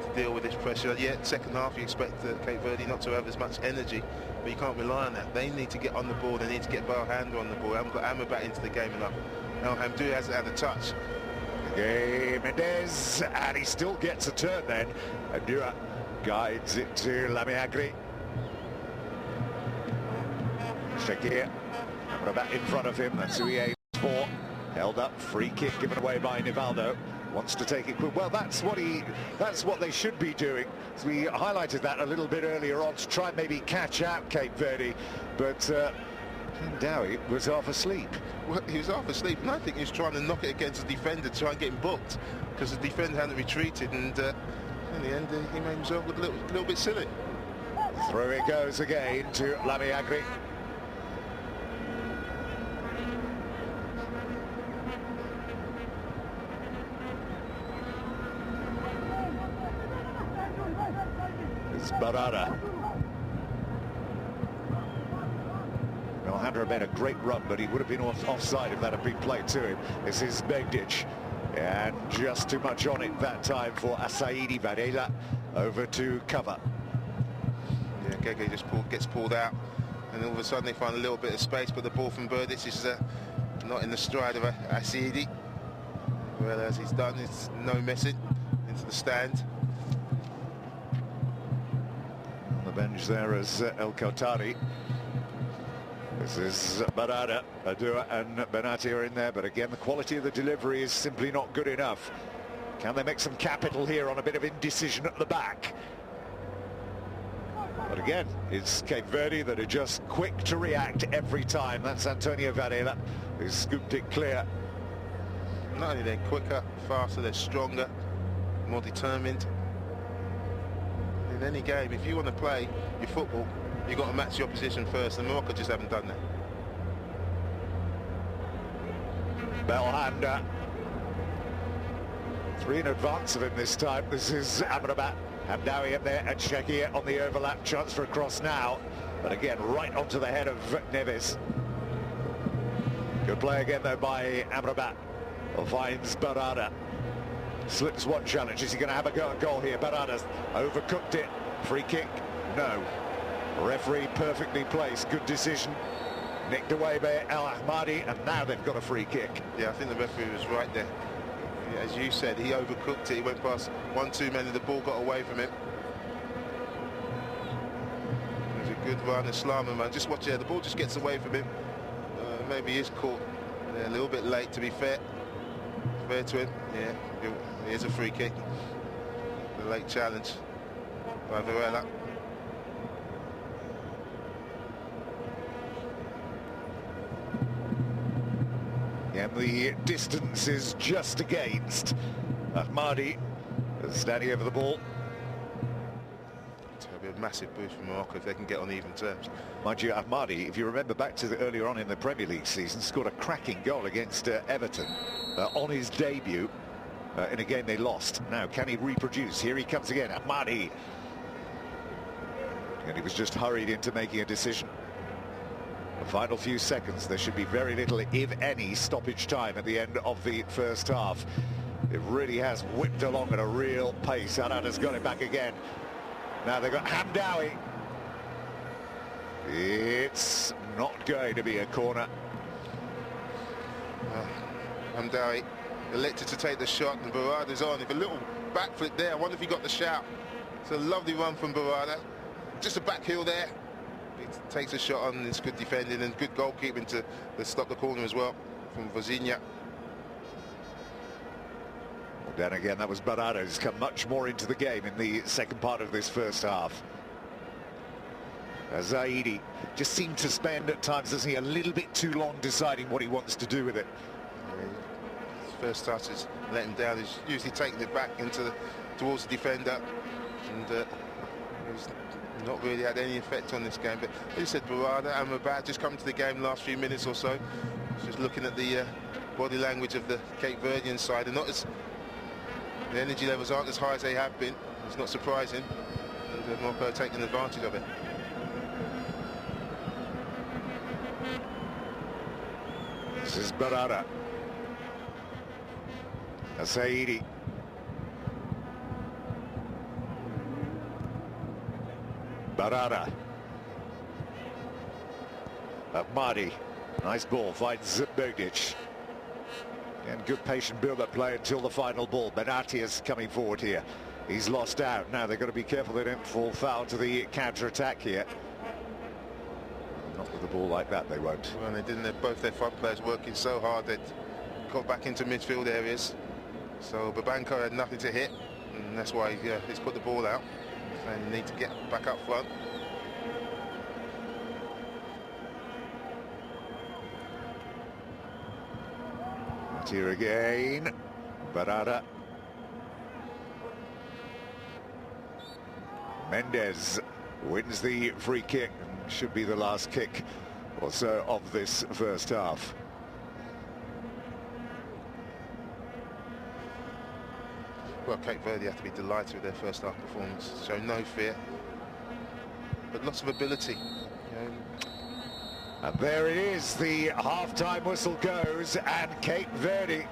to deal with this pressure. Yeah, second half you expect Cape Verde not to have as much energy, but you can't rely on that. They need to get on the ball, they need to get Belhanda on the ball. They haven't got Amrabat into the game enough. Now Hamdou hasn't had a touch. Okay, Mendes, and he still gets a turn then. Adua guides it to Lamiakri. Shakir, Amrabat in front of him, that's who he aims for. Held up, free kick given away by Nivaldo. Wants to take it quick. Well, that's what they should be doing. So we highlighted that a little bit earlier on to try and maybe catch out Cape Verde, but Dowie was half asleep. Well, he was half asleep, and I think he was trying to knock it against the defender to try and get him booked, because the defender hadn't retreated, and in the end he made himself look a little bit silly. Through it goes again to Lamiakri. It's Barada. Belhanda made a great run, but he would have been offside if that had been played to him. This is Begdic, and just too much on it that time for Asaidi. Varela over to cover. Yeah, Gege just gets pulled out, and all of a sudden they find a little bit of space, but the ball from Berdic is not in the stride of Asaidi. Well, as he's done, it's no messing into the stand. bench there as El Khattabi. This is Barada, Adua and Benati are in there, but again the quality of the delivery is simply not good enough. Can they make some capital here on a bit of indecision at the back? But again, it's Cape Verde that are just quick to react every time. That's Antonio Varela who's scooped it clear. Not only they're quicker, faster, they're stronger, more determined. In any game, if you want to play your football, you've got to match your opposition first, and Morocco just haven't done that. Belhanda. 3 in advance of him this time. This is Amrabat. Hamdawi up there and Shakir on the overlap. Chance for a cross now. But again, right onto the head of Neves. Good play again, though, by Amrabat. Finds Barada. Slips one challenge. Is he going to have a go at goal here? Barada's overcooked it. Free kick? No. Referee perfectly placed. Good decision. Nicked away by El Ahmadi, and now they've got a free kick. Yeah, I think the referee was right there. Yeah, as you said, he overcooked it. He went past 1-2 men and the ball got away from him. It was a good run, Islama, man. Just watch it. The ball just gets away from him. Maybe he is caught a little bit late, to be fair. Fair to him. Yeah, here's a free kick. The late challenge by Varela. And the distance is just against Ahmadi, standing over the ball. It'll be a massive boost for Morocco if they can get on even terms. Mind you, Ahmadi, if you remember back to earlier on in the Premier League season, scored a cracking goal against Everton on his debut in a game they lost. Now, can he reproduce? Here he comes again, Ahmadi. And he was just hurried into making a decision. The final few seconds, there should be very little, if any, stoppage time at the end of the first half. It really has whipped along at a real pace. Arada's got it back again. Now they've got Hamdawi. It's not going to be a corner. Hamdawi elected to take the shot, and Barada's on. If a little backflip there, I wonder if he got the shout. It's a lovely run from Barada. Just a back heel there. He takes a shot on. It's good defending and good goalkeeping to stop the corner as well from Vozinha. Well, then again, that was Barada who's come much more into the game in the second part of this first half. Zaidi just seemed to spend at times, doesn't he, a little bit too long deciding what he wants to do with it. His first touches let him down. He's usually taking it back towards the defender, and he's not really had any effect on this game. But as you said, Barada and Amrabat just come to the game last few minutes or so. Just looking at the body language of the Cape Verdean side, and the energy levels aren't as high as they have been. It's not surprising, and Morocco taking advantage of it. This is Barada. Saidi. Barada. Ahmadi. Nice ball, finds Bogic. And good patient build-up play until the final ball. Benati is coming forward here. He's lost out. Now they've got to be careful they don't fall foul to the counter-attack here. Not with the ball like that, they won't. Well, they didn't. Both their front players working so hard they got back into midfield areas. So Babanko had nothing to hit, and that's why he's put the ball out. And need to get back up front. Here again, Barada. Mendes wins the free kick. Should be the last kick or so of this first half. Well, Cape Verde have to be delighted with their first half performance. Show no fear, but lots of ability. And there it is, the half-time whistle goes, and Cape Verde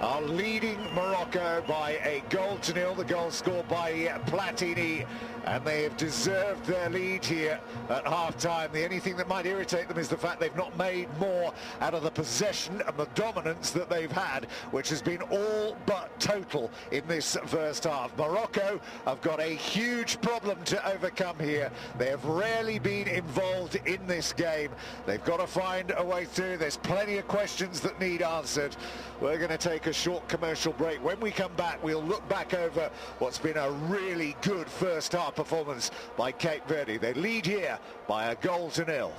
are leading Morocco by a 1-0. The goal scored by Platini, and they have deserved their lead here at half-time. The only thing that might irritate them is the fact they've not made more out of the possession and the dominance that they've had, which has been all but total in this first half. Morocco have got a huge problem to overcome here. They have rarely been involved in this game. They've got to find a way through. There's plenty of questions that need answered. We're going to take a short commercial break. When we come back, we'll look back over what's been a really good first half performance by Cape Verde. They lead here by 1-0.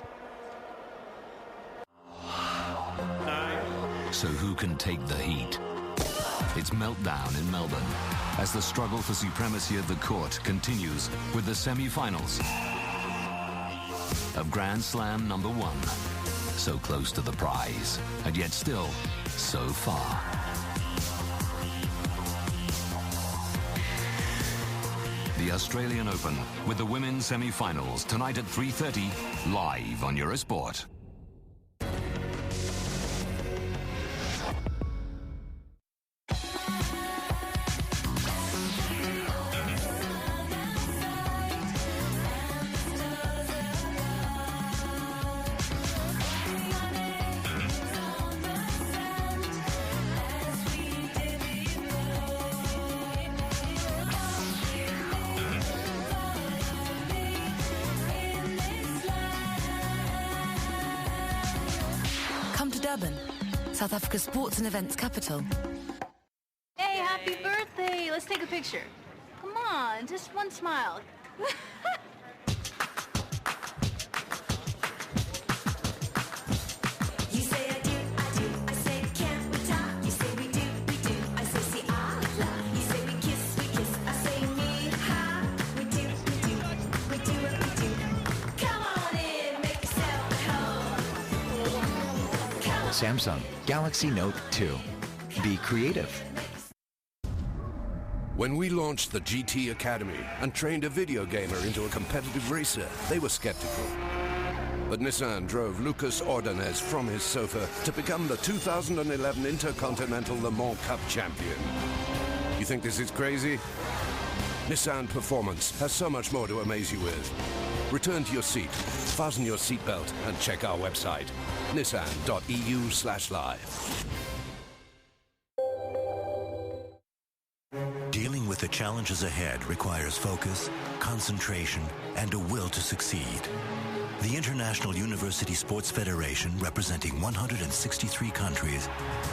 So who can take the heat? It's meltdown in Melbourne as the struggle for supremacy of the court continues with the semi-finals of Grand Slam #1. So close to the prize, and yet still so far. The Australian Open with the women's semi-finals tonight at 3:30 live on Eurosport. Durban, South Africa's sports and events capital. Hey, happy birthday! Let's take a picture. Come on, just one smile. You say I do, I say can't we talk? You say we do, I say see ah la. You say we kiss, I say me ha. We do, we do what we do. Come on in, make yourself at home. Samsung Galaxy Note 2. Be creative. When we launched the GT Academy and trained a video gamer into a competitive racer, they were skeptical. But Nissan drove Lucas Ordonez from his sofa to become the 2011 Intercontinental Le Mans Cup champion. You think this is crazy? Nissan Performance has so much more to amaze you with. Return to your seat, fasten your seatbelt, and check our website, nissan.eu/live. Dealing with the challenges ahead requires focus, concentration, and a will to succeed. The International University Sports Federation, representing 163 countries,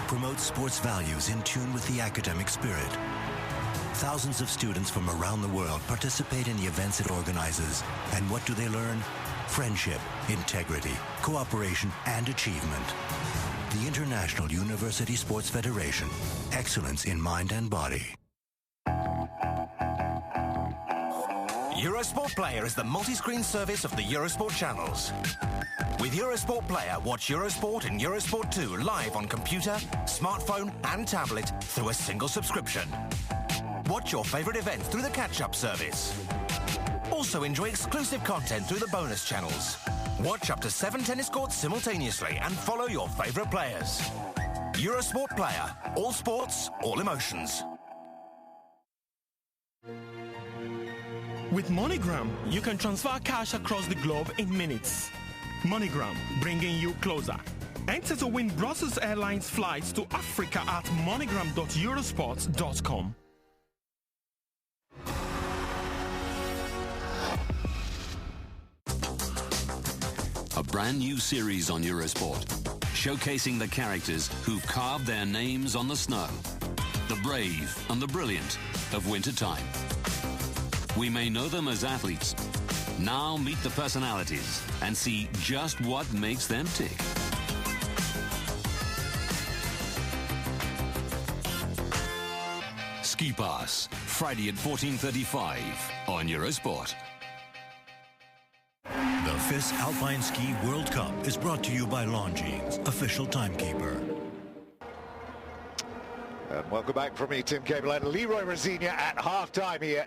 promotes sports values in tune with the academic spirit. Thousands of students from around the world participate in the events it organizes. And what do they learn? Friendship, integrity, cooperation, and achievement. The International University Sports Federation. Excellence in mind and body. Eurosport Player is the multi-screen service of the Eurosport channels. With Eurosport Player, watch Eurosport and Eurosport 2 live on computer, smartphone and tablet through a single subscription. Watch your favorite events through the catch-up service. Also enjoy exclusive content through the bonus channels. Watch up to 7 tennis courts simultaneously and follow your favorite players. Eurosport Player. All sports, all emotions. With MoneyGram, you can transfer cash across the globe in minutes. MoneyGram, bringing you closer. Enter to win Brussels Airlines flights to Africa at moneygram.eurosports.com. A brand new series on Eurosport, showcasing the characters who've carved their names on the snow, the brave and the brilliant of wintertime. We may know them as athletes. Now meet the personalities and see just what makes them tick. Ski Pass, Friday at 14:35 on Eurosport. The FIS Alpine Ski World Cup is brought to you by Longines, official timekeeper. Welcome back from me, Tim Cable and Leroy Rosina at half-time here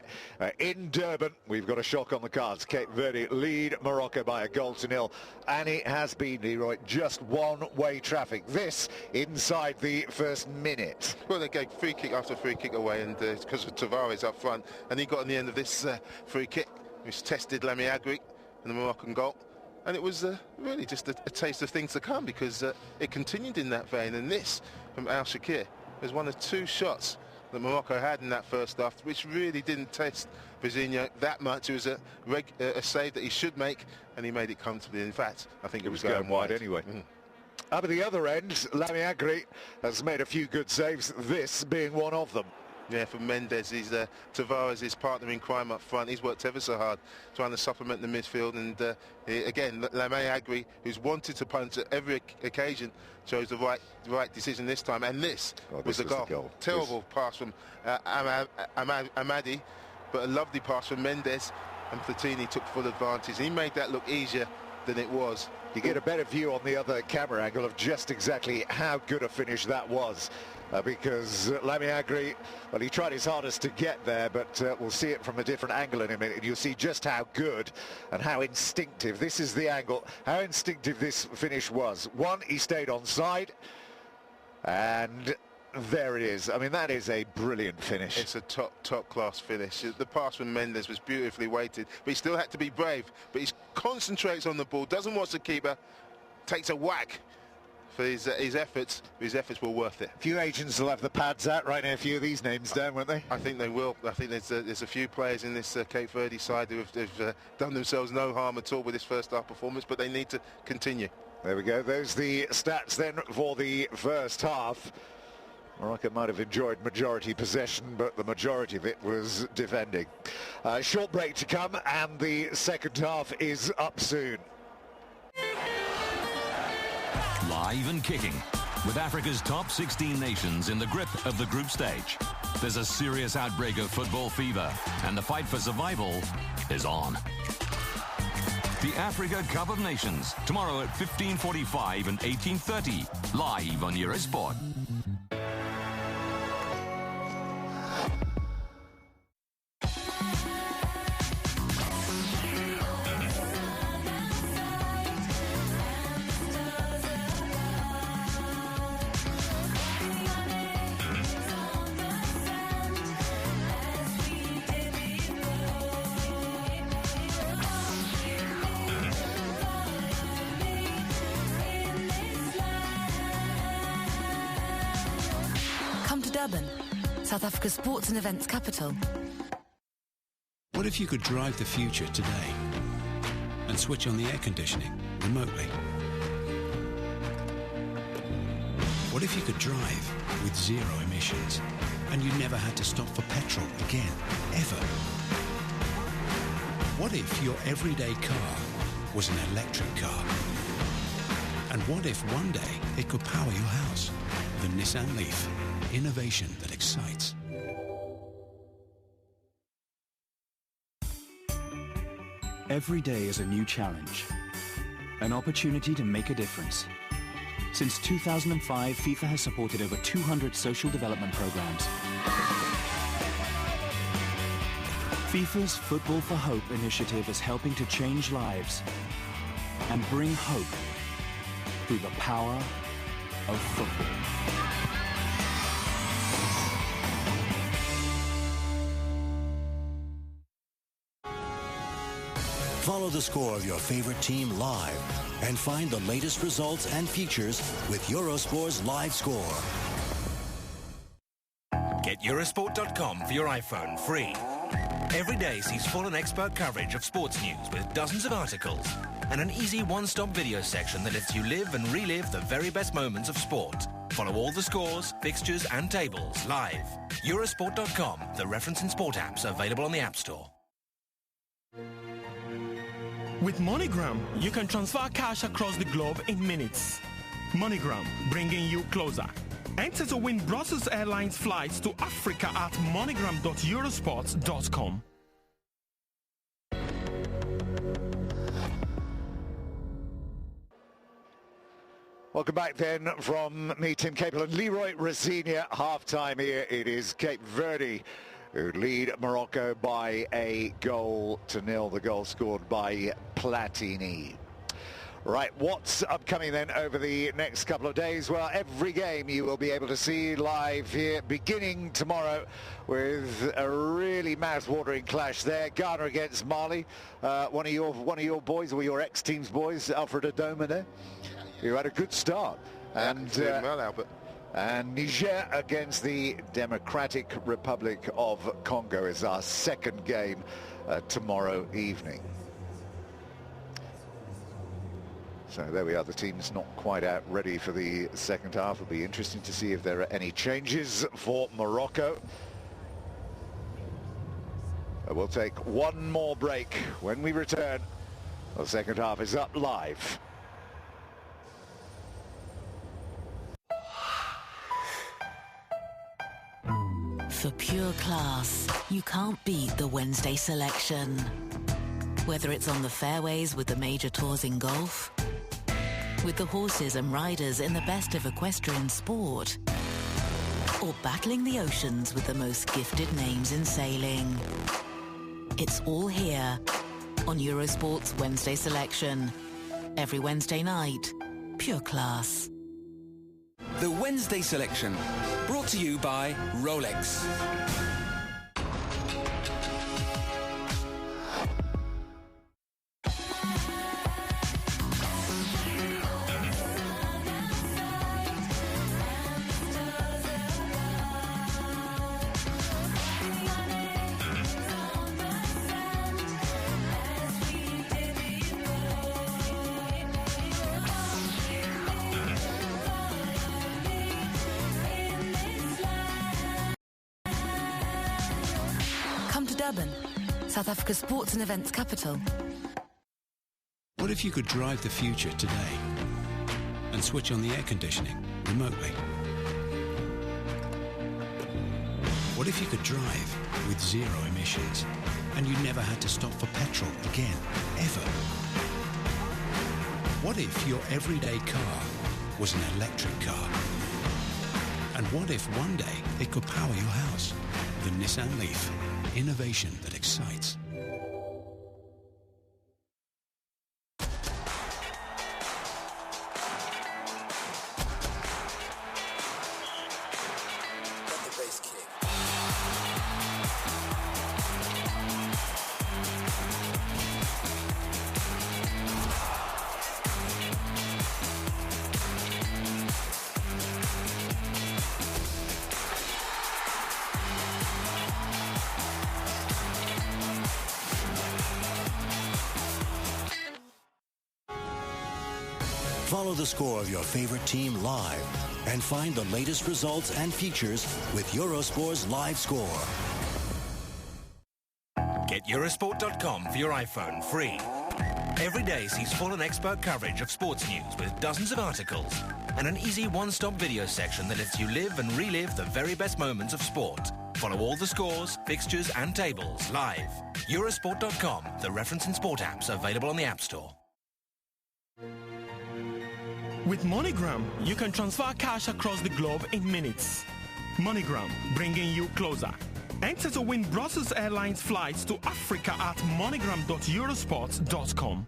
in Durban. We've got a shock on the cards. Cape Verde lead Morocco by a goal to nil. And it has been, Leroy, just one-way traffic. This inside the first minute. Well, they gave free kick after free kick away, and because of Tavares up front, and he got on the end of this free kick, which tested Lami Agri in the Moroccan goal. And it was really just a taste of things to come, because it continued in that vein. And this from Al Shakir was one of two shots that Morocco had in that first half, which really didn't test Vizinho that much. It was a save that he should make, and he made it comfortably. In fact, I think it was going wide anyway. Up at the other end, Lami Agri has made a few good saves, this being one of them. Yeah, for Mendes, he's Tavares, his partner in crime up front. He's worked ever so hard trying to supplement the midfield, and again, Lami Agri, who's wanted to punch at every occasion, chose the right decision this time, and this was the goal. Terrible pass from Amadi, but a lovely pass from Mendes, and Platini took full advantage. He made that look easier than it was. You get a better view on the other camera angle of just exactly how good a finish that was. Because Lami Agri, well, he tried his hardest to get there, but we'll see it from a different angle in a minute, and you'll see just how good and how instinctive. This is the angle, how instinctive this finish was. One, he stayed on side, and there it is. I mean, that is a brilliant finish. It's a top class finish. The pass from Mendes was beautifully weighted, but he still had to be brave. But he concentrates on the ball, doesn't watch the keeper, takes a whack for his efforts. His efforts were worth it. A few agents will have the pads out right now, a few of these names down, won't they? I think they will. I think there's a few players in this Cape Verde side who have done themselves no harm at all with this first half performance, but they need to continue. There we go. Those are the stats then for the first half. Morocco might have enjoyed majority possession, but the majority of it was defending. Short break to come, and the second half is up soon. Live and kicking, with Africa's top 16 nations in the grip of the group stage. There's a serious outbreak of football fever, and the fight for survival is on. The Africa Cup of Nations, tomorrow at 15:45 and 18:30, live on Eurosport. Durban, South Africa's sports and events capital. What if you could drive the future today and switch on the air conditioning remotely? What if you could drive with zero emissions and you never had to stop for petrol again, ever? What if your everyday car was an electric car? And what if one day it could power your house? The Nissan Leaf. Innovation that excites. Every day is a new challenge, an opportunity to make a difference. Since 2005, FIFA has supported over 200 social development programs. FIFA's Football for Hope initiative is helping to change lives and bring hope through the power of football. Follow the score of your favorite team live and find the latest results and features with Eurosport's Live Score. Get Eurosport.com for your iPhone free. Every day sees full and expert coverage of sports news with dozens of articles and an easy one-stop video section that lets you live and relive the very best moments of sport. Follow all the scores, fixtures and tables live. Eurosport.com, the reference in sport apps available on the App Store. With MoneyGram, you can transfer cash across the globe in minutes. MoneyGram, bringing you closer. Enter to win Brussels Airlines flights to Africa at moneygram.eurosports.com. Welcome back then from me, Tim Capel, and Leroy Rosinia. Half-time here. It is Cape Verde who lead Morocco by 1-0. The goal scored by Platini. Right, what's upcoming then over the next couple of days? Well, every game you will be able to see live here, beginning tomorrow with a really mouth-watering clash there. Ghana against Mali. One of your boys, or your ex-team's boys, Alfred Adoma there. You had a good start. And doing well, Albert. And Niger against the Democratic Republic of Congo is our second game tomorrow evening. So there we are, the team's not quite out ready for the second half. It'll be interesting to see if there are any changes for Morocco. We'll take one more break. When we return, the second half is up live. For pure class, you can't beat the Wednesday selection. Whether it's on the fairways with the major tours in golf, with the horses and riders in the best of equestrian sport, or battling the oceans with the most gifted names in sailing. It's all here on Eurosport's Wednesday selection. Every Wednesday night, pure class. The Wednesday selection, brought to you by Rolex. Durban, South Africa's sports and events capital. What if you could drive the future today and switch on the air conditioning remotely? What if you could drive with zero emissions and you never had to stop for petrol again, ever? What if your everyday car was an electric car? And what if one day it could power your house? The Nissan Leaf. Innovation that excites. Follow the score of your favorite team live and find the latest results and features with Eurosport's Live Score. Get Eurosport.com for your iPhone free. Every day sees full and expert coverage of sports news with dozens of articles and an easy one-stop video section that lets you live and relive the very best moments of sport. Follow all the scores, fixtures and tables live. Eurosport.com, the reference and sport apps available on the App Store. With MoneyGram, you can transfer cash across the globe in minutes. MoneyGram, bringing you closer. Enter to win Brussels Airlines flights to Africa at moneygram.eurosports.com.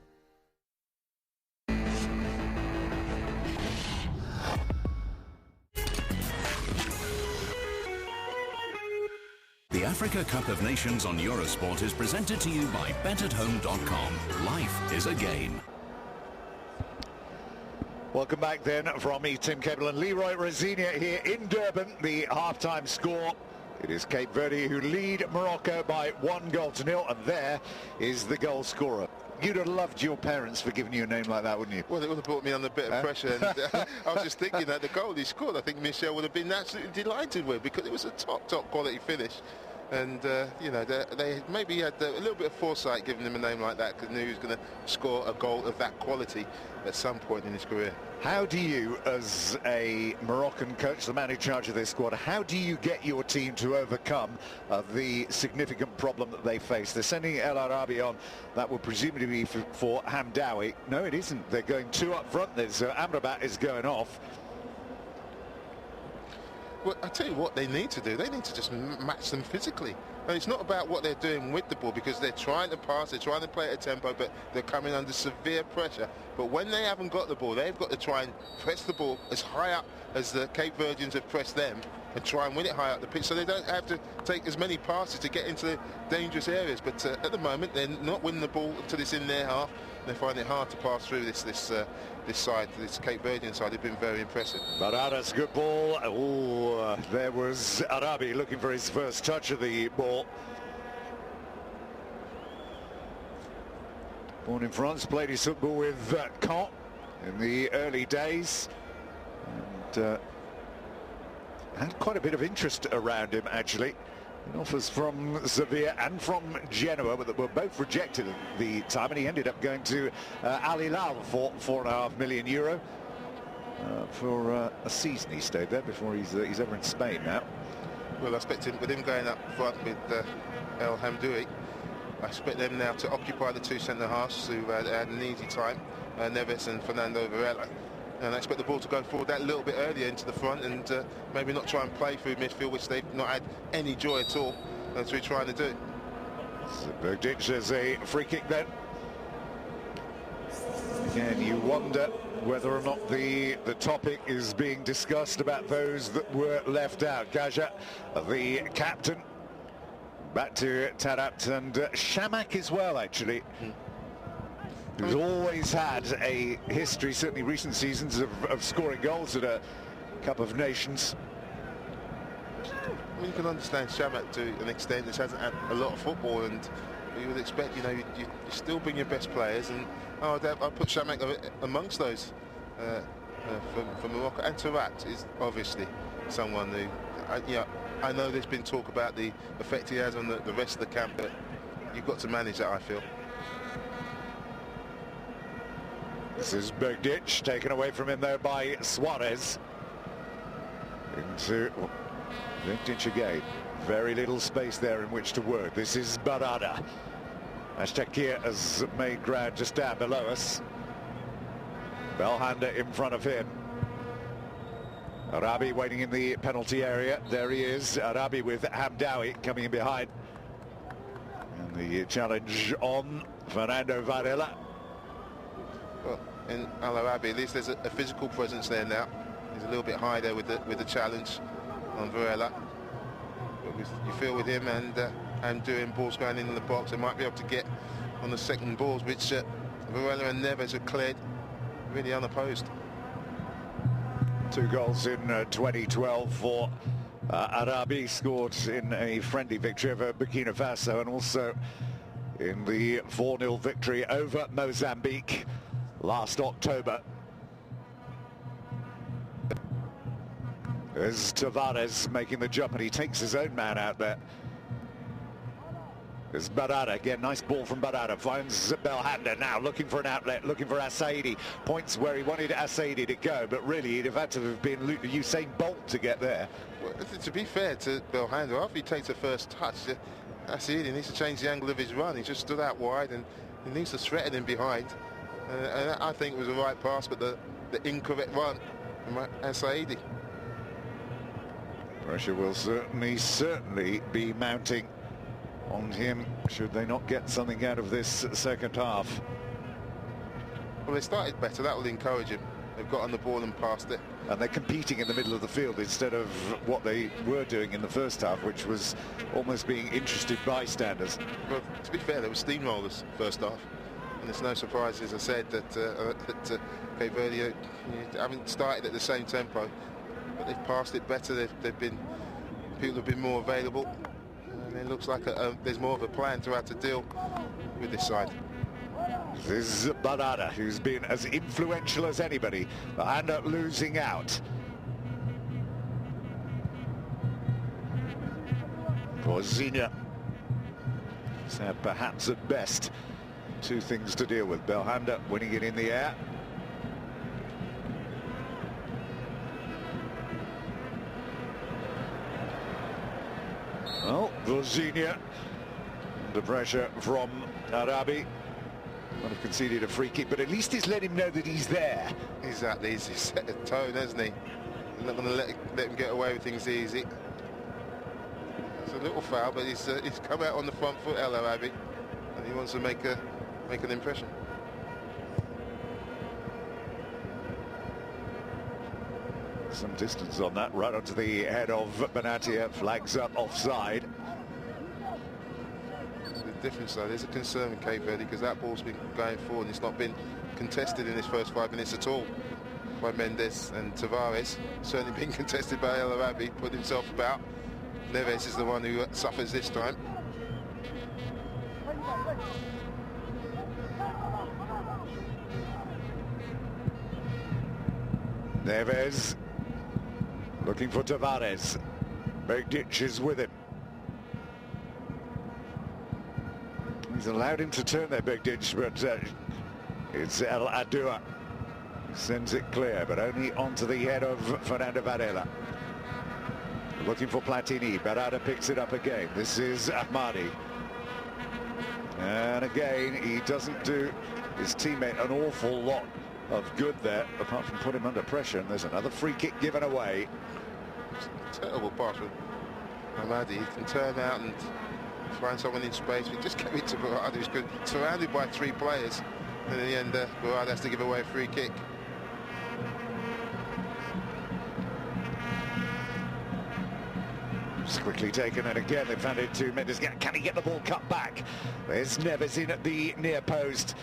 The Africa Cup of Nations on Eurosport is presented to you by BetAtHome.com. Life is a game. Welcome back then from me, Tim Capel, and Leroy Rosinia here in Durban. The half-time score. It is Cape Verde who lead Morocco by 1-0, and there is the goal scorer. You'd have loved your parents for giving you a name like that, wouldn't you? Well, it would have brought me under a bit of pressure. And, I was just thinking that the goal he scored, I think Michel would have been absolutely delighted with, because it was a top quality finish. And, you know, they maybe had a little bit of foresight giving him a name like that, because knew he was going to score a goal of that quality at some point in his career. How do you, as a Moroccan coach, the man in charge of this squad, how do you get your team to overcome the significant problem that they face? They're sending El Arabi on. That would presumably be for Hamdawi. No, it isn't. They're going 2 up front. There's Amrabat is going off. Well, I tell you what they need to do. They need to just match them physically. And it's not about what they're doing with the ball, because they're trying to pass, they're trying to play at a tempo, but they're coming under severe pressure. But when they haven't got the ball, they've got to try and press the ball as high up as the Cape Verdeans have pressed them, and try and win it high up the pitch, so they don't have to take as many passes to get into the dangerous areas. But at the moment, they're not winning the ball until it's in their half. They find it hard to pass through this side, this Cape Verdean side. They've been very impressive. Barada's good ball. Oh, there was Arabi looking for his first touch of the ball. Born in France, played his football with Caen in the early days, and had quite a bit of interest around him, actually. Offers from Sevilla and from Genoa, but that were both rejected at the time, and he ended up going to Al Hilal for €4.5 million for a season. He stayed there before he's over in Spain now. Well, I expect him, with him going up front with El Hamdawi, I expect them now to occupy the 2 centre-halves who had an easy time, Neves and Fernando Varela. And I expect the ball to go forward that little bit earlier into the front, and maybe not try and play through midfield, which they've not had any joy at all as we're trying to do. So Verde has a free kick then. Again, you wonder whether or not the topic is being discussed about those that were left out. Gaja, the captain, back to Tarabt, and Shamak as well, actually. Who's always had a history, certainly recent seasons, of scoring goals at a Cup of Nations. I mean, you can understand Shamak to an extent. This hasn't had a lot of football, and you would expect, you know, you still bring your best players, and I'll put Shamak amongst those for Morocco. And Tarabt is obviously someone who, I know there's been talk about the effect he has on the rest of the camp, but you've got to manage that, I feel. This is Begdic, taken away from him there by Suarez. Into Begdic again. Very little space there in which to work. This is Barada. Ashtakir has made ground just down below us. Belhanda in front of him. Arabi waiting in the penalty area. There he is. Arabi with Hamdawi coming in behind. And the challenge on Fernando Varela. Well, in Al Arabi, at least there's a physical presence there now. He's a little bit high there with the challenge on Varela. But you feel with him and doing balls going in the box, they might be able to get on the second balls, which Varela and Neves have cleared really unopposed. 2 goals in 2012 for Arabi, scored in a friendly victory over Burkina Faso, and also in the 4-0 victory over Mozambique last October. There's Tavares making the jump, and he takes his own man out there. There's Barada again, nice ball from Barada, finds Belhanda now, looking for an outlet, looking for Asaidi. Points where he wanted Asaidi to go, but really he'd have had to have been Usain Bolt to get there. Well, to be fair to Belhanda, after he takes the first touch, Asaidi needs to change the angle of his run. He just stood out wide, and he needs to threaten him behind. And I think it was the right pass, but the incorrect run from Asaidi. Pressure will certainly be mounting on him should they not get something out of this second half. Well, they started better. That will encourage him. They've got on the ball and passed it. And they're competing in the middle of the field instead of what they were doing in the first half, which was almost being interested bystanders. Well, to be fair, there were steamrollers first half. And it's no surprise, as I said, that Cape Verde haven't started at the same tempo, but they've passed it better. People have been more available, and it looks like there's more of a plan to how to deal with this side. This is Barada, who's been as influential as anybody, and losing out. for Zinia. So perhaps at best, two things to deal with. Belhanda winning it in the air. Well, Zinia under pressure from Arabi. Might have conceded a free kick, but at least he's let him know that he's there. Exactly, he's set the tone, hasn't he? He's not going to let him get away with things easy. It's a little foul, but he's come out on the front foot, El Arabi, and he wants to make an impression. Some distance on that, right onto the head of Benatia, flags up offside. The difference though, there's a concern in Cape Verde because that ball's been going forward and it's not been contested in this first 5 minutes at all by Mendes, and Tavares certainly being contested by El Arabi, put himself about. Neves is the one who suffers this time. Neves looking for Tavares. Begdic is with him. He's allowed him to turn there, Begdic, but it's El Adua. Sends it clear, but only onto the head of Fernando Varela. Looking for Platini. Berardi picks it up again. This is Ahmadi. And again, he doesn't do his teammate an awful lot of good there, apart from put him under pressure. And there's another free kick given away. Terrible pass from Ahmadi. He can turn out and find someone in space. We just gave it to Berardi, who's good, surrounded by 3 players. And in the end, Berardi has to give away a free kick. It's quickly taken, and again they found it to Mendes. Can he get the ball cut back? There's Neves in at the near post.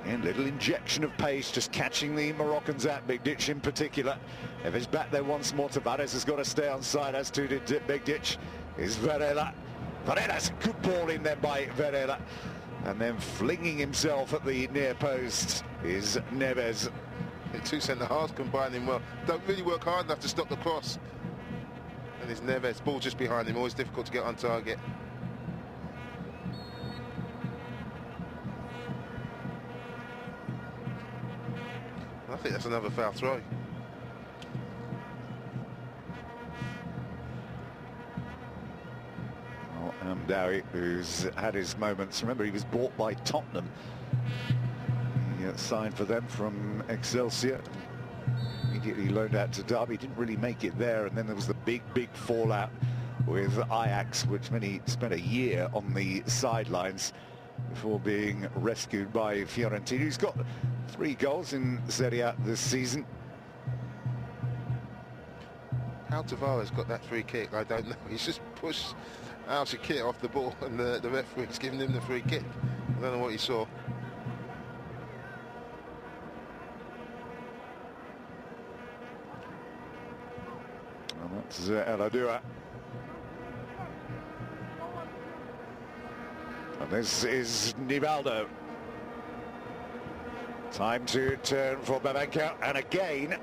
And little injection of pace, just catching the Moroccans out, Begdic in particular. Neves back there once more. Tavares has got to stay on side, as to did Begdic. Is Varela. Varela's a good ball in there by Varela. And then flinging himself at the near post is Neves. The 2 centre-halves combining well. Don't really work hard enough to stop the cross. And there's Neves, ball just behind him, always difficult to get on target. I think that's another foul throw. Well, Amdawi, who's had his moments. Remember, he was bought by Tottenham. He signed for them from Excelsior. Immediately loaned out to Derby, didn't really make it there, and then there was the big fallout with Ajax, which meant he spent a year on the sidelines before being rescued by Fiorentina. He's got 3 goals in Serie A this season. How Tavares got that free kick, I don't know. He's just pushed Al-Shakir off the ball, and the referee's giving him the free kick. I don't know what he saw. And that's El Adua. And this is Nivaldo. Time to turn for Babenco, and again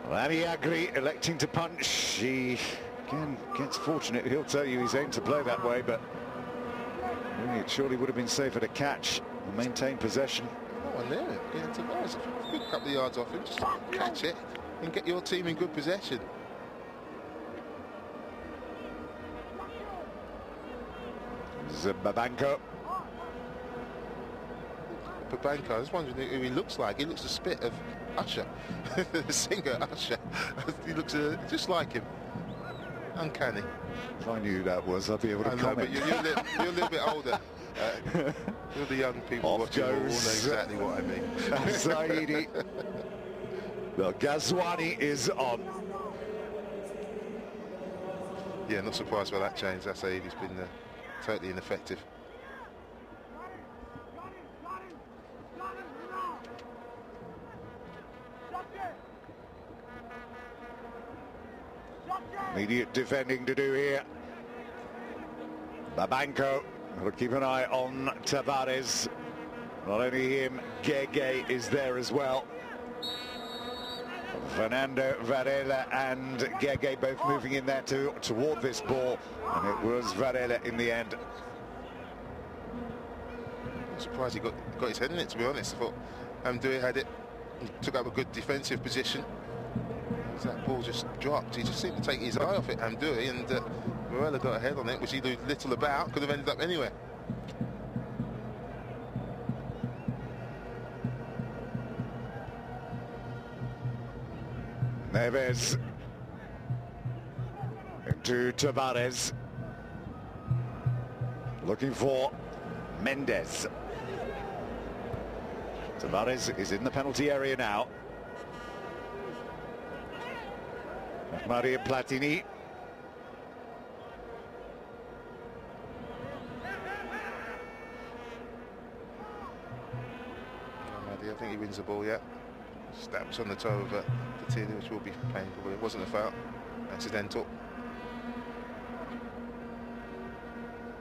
Lamy Agri electing to punch. He again gets fortunate. He'll tell you he's aimed to play that way, but really it surely would have been safer to catch and maintain possession. No one there. Yeah, Tavares, a good couple of yards off him. Just catch it and get your team in good possession. Babenco. Babenco, I was wondering who he looks like. He looks a spit of Usher, the singer Usher. He looks just like him. Uncanny. If I knew who that was, I'd be able to comment. But you're a little bit older. You're the young people Off watching will know goes exactly what I mean. Zaidi. Well, Ghazouani is on. Yeah, not surprised by that change. That Zaidi's been totally ineffective. Immediate defending to do here. Babenco will keep an eye on Tavares. Not only him, Gege is there as well. Fernando Varela and Gege both moving in there toward this ball, and it was Varela in the end. I'm surprised he got his head in it, to be honest. I thought Amdoui had it. He took up a good defensive position. As that ball just dropped, he just seemed to take his eye off it, Amdoui, and Varela got a head on it, which he knew little about, could have ended up anywhere. Neves into Tavares, looking for Mendes. Tavares is in the penalty area now. Maria Platini. I think he wins the ball yet. Stabs on the toe of Platini, which will be painful, but it wasn't a foul. Accidental.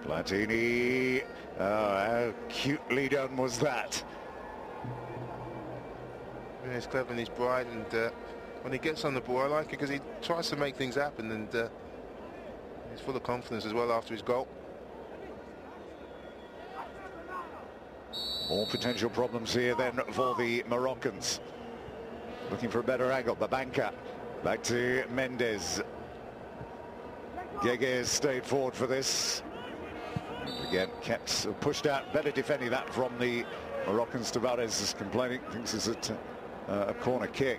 Platini. Oh, how cutely done was that? Yeah, he's clever and he's bright, and when he gets on the ball, I like it because he tries to make things happen, and he's full of confidence as well after his goal. More potential problems here then for the Moroccans. Looking for a better angle. Babanka back to Mendes. Gege has stayed forward for this. And again, kept pushed out. Better defending that from the Moroccans. Tavares is complaining. Thinks it's a corner kick.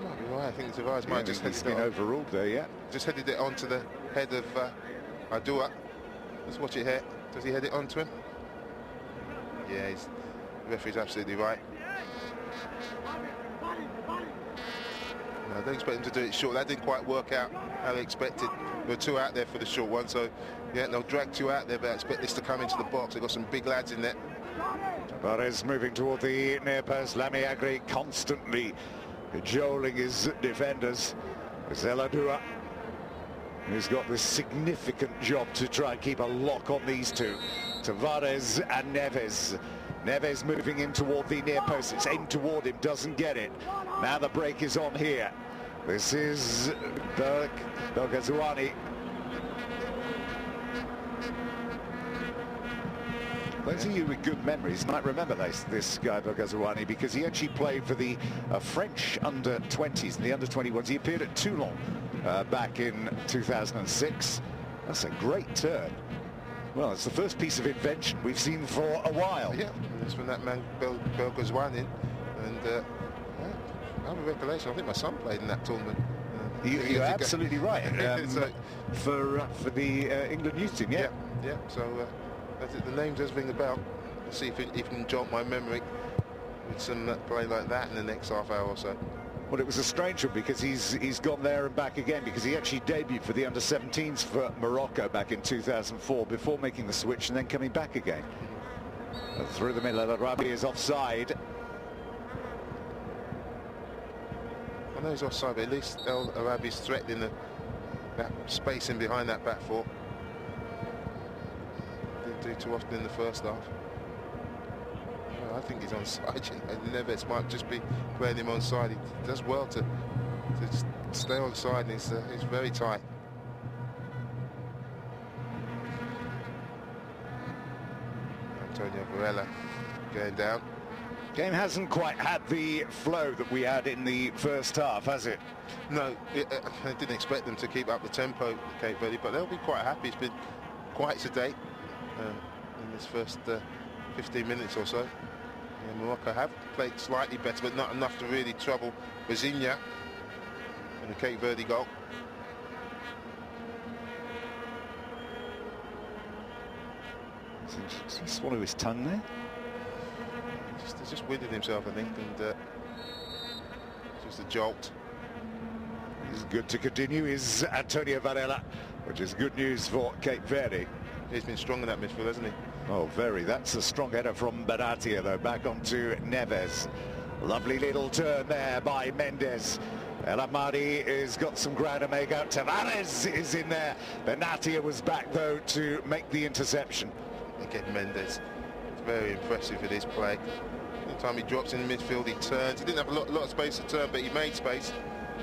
Might be right. I think Tavares might just he's been overruled there. Yeah, just headed it onto the head of Adua. Let's watch it here. Does he head it onto him? Yeah, the referee's absolutely right. No, I don't expect him to do it short. That didn't quite work out how they expected. There were two out there for the short one, so yeah, they'll drag two out there, but I expect this to come into the box. They've got some big lads in there. Tavares moving toward the near post. Lamy Agri constantly cajoling his defenders. Zeladua, who's got this significant job to try and keep a lock on these two. Tavares and Neves. Neves moving in toward the near post. It's aimed toward him, doesn't get it. Now the break is on here. This is Belghazouani. Those of you with good memories might remember this guy Belghazouani, because he actually played for the French under-20s and the under-21s. He appeared at Toulon back in 2006. That's a great turn. Well, it's the first piece of invention we've seen for a while. Yeah, it's from that man Belghazouani, and yeah, I have a recollection. I think my son played in that tournament. You're absolutely right. For the England youth team, yeah. Yeah. So the name does ring a bell. Let's see if it can jog my memory with some play like that in the next half hour or so. Well, it was a strange one because he's gone there and back again, because he actually debuted for the under-17s for Morocco back in 2004 before making the switch and then coming back again. Through the middle, El Arabi is offside. I know he's offside, but at least El Arabi's threatening that space in behind that back four. Didn't do too often in the first half. I think he's onside. Neves might just be playing him onside. He does well to stay onside, and he's very tight. Antonio Varela going down. Game hasn't quite had the flow that we had in the first half, has it? No, I didn't expect them to keep up the tempo, Cape Verde, but they'll be quite happy. It's been quite sedate in this first 15 minutes or so. Yeah, Morocco have played slightly better, but not enough to really trouble Bazinha and the Cape Verde goal. Does he swallow his tongue there? He's just winded himself, I think, and just a jolt. It's good to continue is Antonio Varela, which is good news for Cape Verde. He's been strong in that midfield, hasn't he? Oh, very. That's a strong header from Benatia, though. Back onto Neves. Lovely little turn there by Mendes. El Amadi has got some ground to make out. Tavares is in there. Benatia was back, though, to make the interception. Again, Mendes. It's very impressive in his play. Time he drops in midfield, he turns. He didn't have a lot of space to turn, but he made space.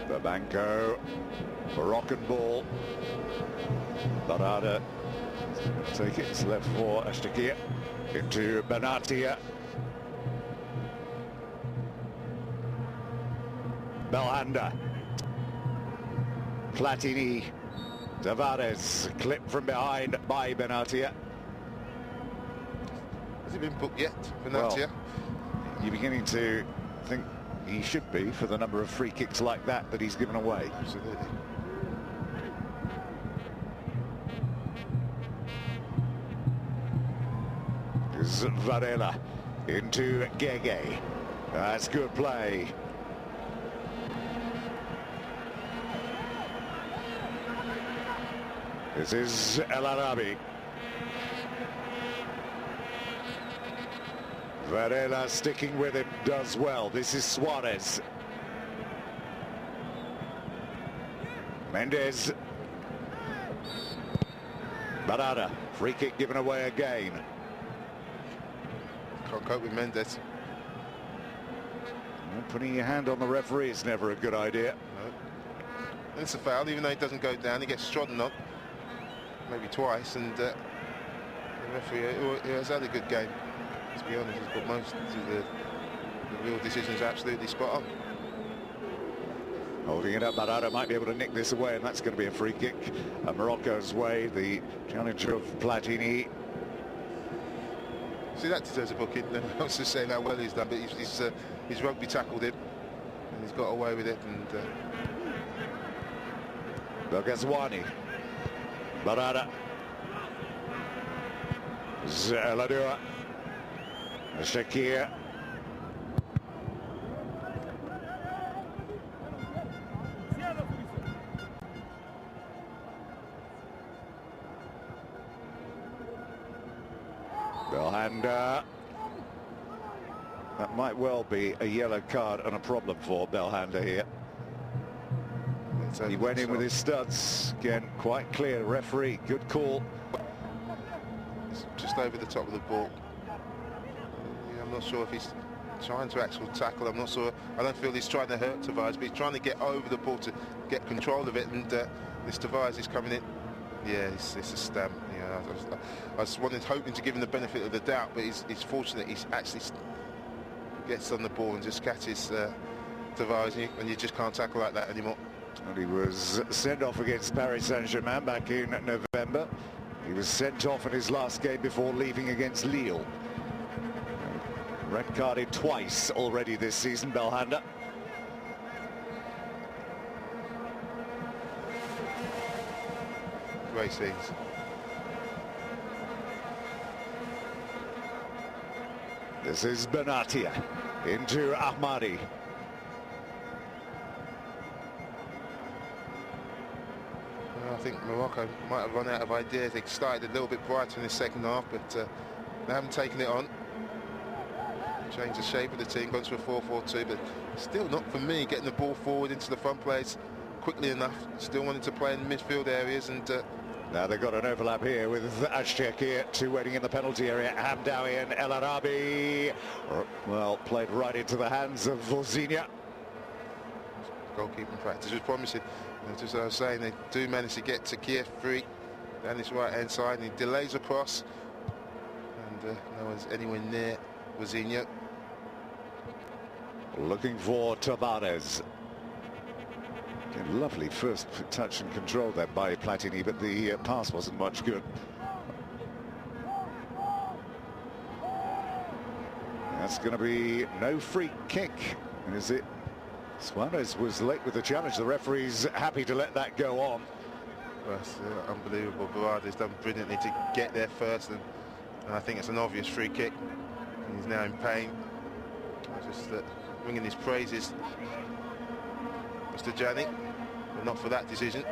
The Banco, Moroccan ball. Barada take it, it's left for Ashtakia into Benatia. Belhanda. Platini. Tavares clipped from behind by Benatia. Has he been booked yet, Benatia? Well, you're beginning to think he should be for the number of free kicks like that he's given away. Absolutely. Varela into Gege. That's good play. This is El Arabi. Varela sticking with him, does well. This is Suarez. Mendes. Barada, free kick given away again. Can't cope with Mendes. Well, putting your hand on the referee is never a good idea. No. And it's a foul, even though he doesn't go down, he gets trodden up. Maybe twice, and the referee he has had a good game. To be honest, he's got most of the real decisions absolutely spot on. Holding it up, Barada might be able to nick this away, and that's going to be a free kick. Morocco's way, the challenger of Platini. See, that deserves a booking. I was just saying how well he's done, but he's rugby tackled him, and he's got away with it. And Belghazwani. Barada. Zeladua. Shakir. Belhanda. That might well be a yellow card and a problem for Belhanda here. He went in with his studs. Again, quite clear. Referee, good call. It's just over the top of the ball. Yeah, I'm not sure if he's trying to actually tackle. I'm not sure. I don't feel he's trying to hurt Tavares, but he's trying to get over the ball to get control of it. And this Tavares is coming in. Yeah, it's a stamp. Yeah, I was hoping to give him the benefit of the doubt, but he's fortunate. He's actually gets on the ball and just catches Tavares, and you just can't tackle like that anymore. And he was sent off against Paris Saint-Germain back in November. He was sent off in his last game before leaving against Lille. Red carded twice already this season, Belhanda. Great scenes. This is Benatia into Ahmadi. I think Morocco might have run out of ideas. They started a little bit brighter in the second half, but they haven't taken it on. Changed the shape of the team, gone to a 4-4-2, but still not, for me, getting the ball forward into the front players quickly enough. Still wanting to play in the midfield areas, and now they've got an overlap here with Ashtakia, two waiting in the penalty area. Hamdawi and El Arabi. Well, played right into the hands of Vorzinia. Goalkeeping practice was promising. Just as I was saying, they do manage to get to Kiev free down this right hand side, and he delays across, and no one's anywhere near Vorzinia. Looking for Tavares. Lovely first touch and control there by Platini, but the pass wasn't much good. That's going to be no free kick, is it? Suarez was late with the challenge. The referee's happy to let that go on. That's unbelievable. Barada's done brilliantly to get there first, and I think it's an obvious free kick. And he's now in pain. Just ringing his praises, Mr. Janik, but not for that decision.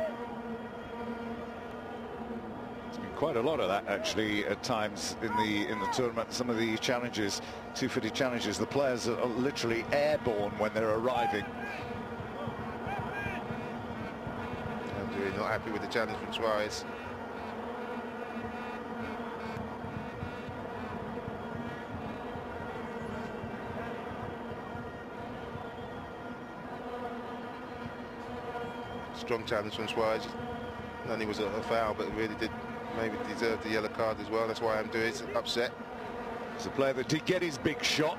There's been quite a lot of that actually at times in the tournament. Some of the challenges, two-footed challenges, the players are literally airborne when they're arriving. I'm really not happy with the challenge from Suarez. strong challenge from Suarez. Not only was it a foul, but it really did maybe deserve the yellow card as well. That's why I'm doing it, upset. It's a player that did get his big shot.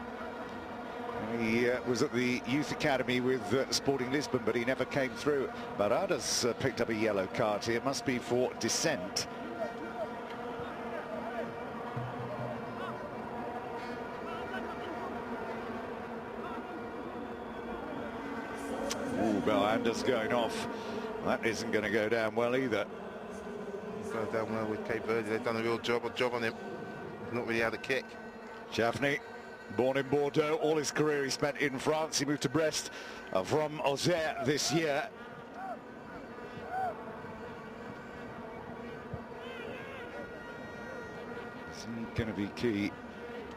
He was at the youth academy with Sporting Lisbon, but he never came through. Barada's picked up a yellow card here. It must be for dissent. Ooh, Belanda's going off. That isn't going to go down well either. Go down well with Cape Verde. They've done a real job on him. Not really had a kick. Chafney, born in Bordeaux, all his career he spent in France. He moved to Brest from Auxerre this year. Isn't going to be key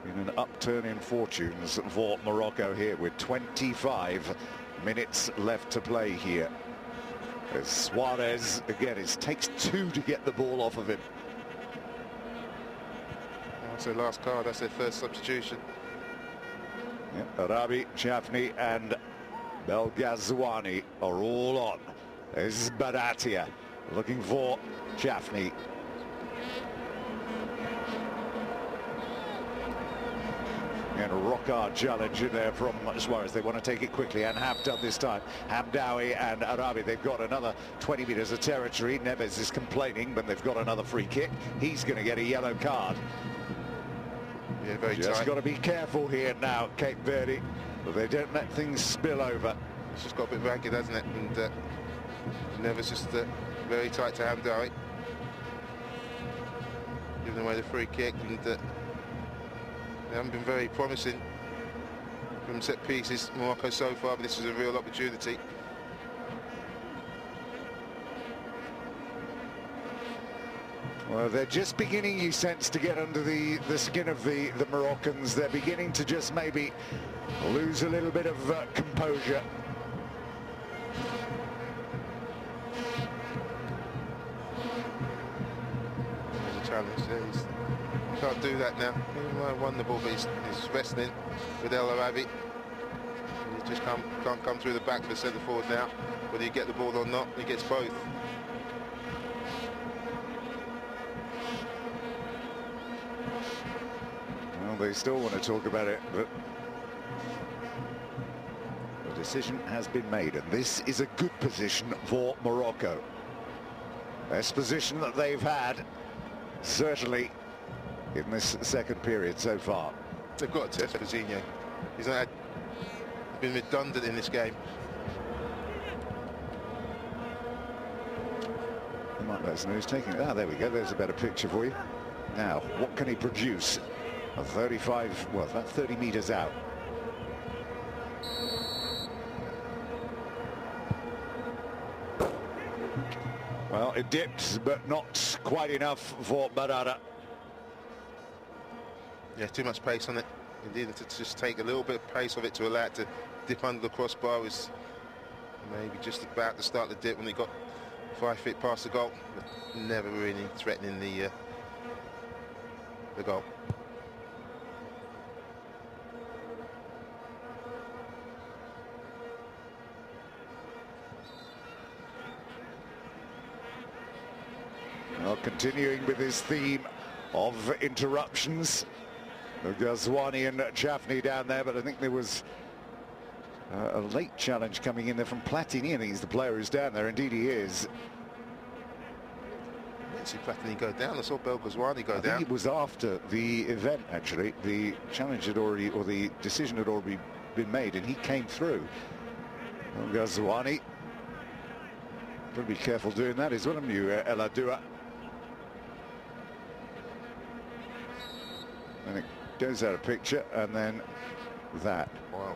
in an upturn in fortunes for Morocco here with 25 minutes left to play here. As Suarez, again, it takes two to get the ball off of him. That's their last card, that's their first substitution. Yeah, Arabi, Chafney and Belghazouani are all on. There's Baratia looking for Chafney. And a rock-hard challenge in there from Suarez. They want to take it quickly and have done this time. Hamdawi and Arabi, they've got another 20 metres of territory. Neves is complaining, but they've got another free kick. He's going to get a yellow card. Yeah, very tight. Just got to be careful here now, Cape Verde, but they don't let things spill over. It's just got a bit ragged, hasn't it? And Neves just very tight to Hamdawi. Giving away the free kick, and they haven't been very promising from set pieces, Morocco, so far, but this is a real opportunity. Well, they're just beginning, you sense, to get under the skin of the Moroccans. They're beginning to just maybe lose a little bit of composure. There's a challenge there. He can't do that now. He might have won the ball, but he's wrestling with El Arabi. He just can't come through the back for the centre forward now. Whether you get the ball or not, he gets both. Well, they still want to talk about it, but the decision has been made, and this is a good position for Morocco. Best position that they've had, certainly, in this second period so far. They've got to test Vazino. He's been redundant in this game. He might let us know who's taking it. Ah, there we go. There's a better picture for you. Now, what can he produce? A 35, well, that's 30 metres out. Well, it dipped, but not quite enough for Barada. Yeah, too much pace on it. He needed to just take a little bit of pace of it to allow it to dip under the crossbar. Was maybe just about to start the dip when he got 5 feet past the goal, but never really threatening the goal. Well, continuing with his theme of interruptions. Ghazouani and Chafney down there, but I think there was a late challenge coming in there from Platini. I think he's the player who's down there. Indeed he is. I didn't see Platini go down. I saw Belghazouani go down. I think it was after the event, actually. The challenge had already, or the decision had already been made, and he came through. Ghazouani. Got to be careful doing that as well, haven't you, El Adua? And it goes out of picture, and then that. Wow.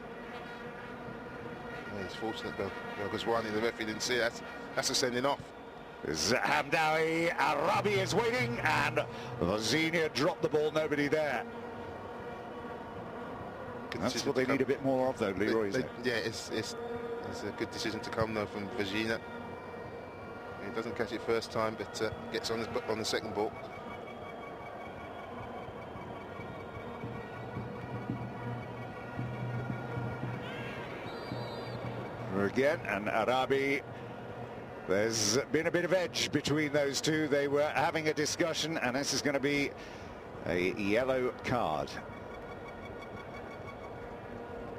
Yeah, he's fortunate, Belghazouani, the referee didn't see it. That's a sending off. Hamdawi, Arabi is waiting, and Vazino dropped the ball, nobody there. That's what they need a bit more of, though, Leroy, isn't it? Yeah, it's a good decision to come, though, from Vazino. He doesn't catch it first time, but gets on the second ball. Again, and Arabi There's been a bit of edge between those two. They were having a discussion, and this is going to be a yellow card.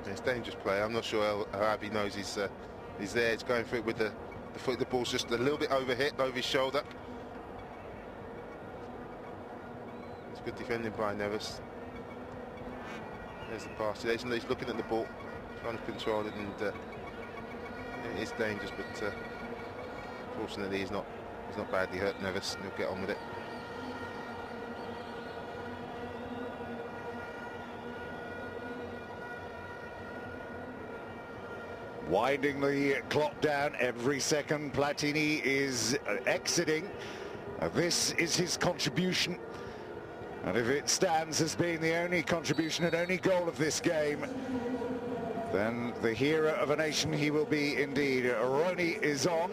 It's dangerous play. I'm not sure El Arabi knows he's there. He's going for it with the foot. The ball's just a little bit overhit over his shoulder. It's good defending by Neves. There's the pass. He's looking at the ball, trying to control it, and it is dangerous. But fortunately, he's not badly hurt. Neves, he'll get on with it. Winding the clock down every second. Platini is exiting. This is his contribution, and if it stands as being the only contribution and only goal of this game, then the hero of a nation he will be indeed. Ronnie is on.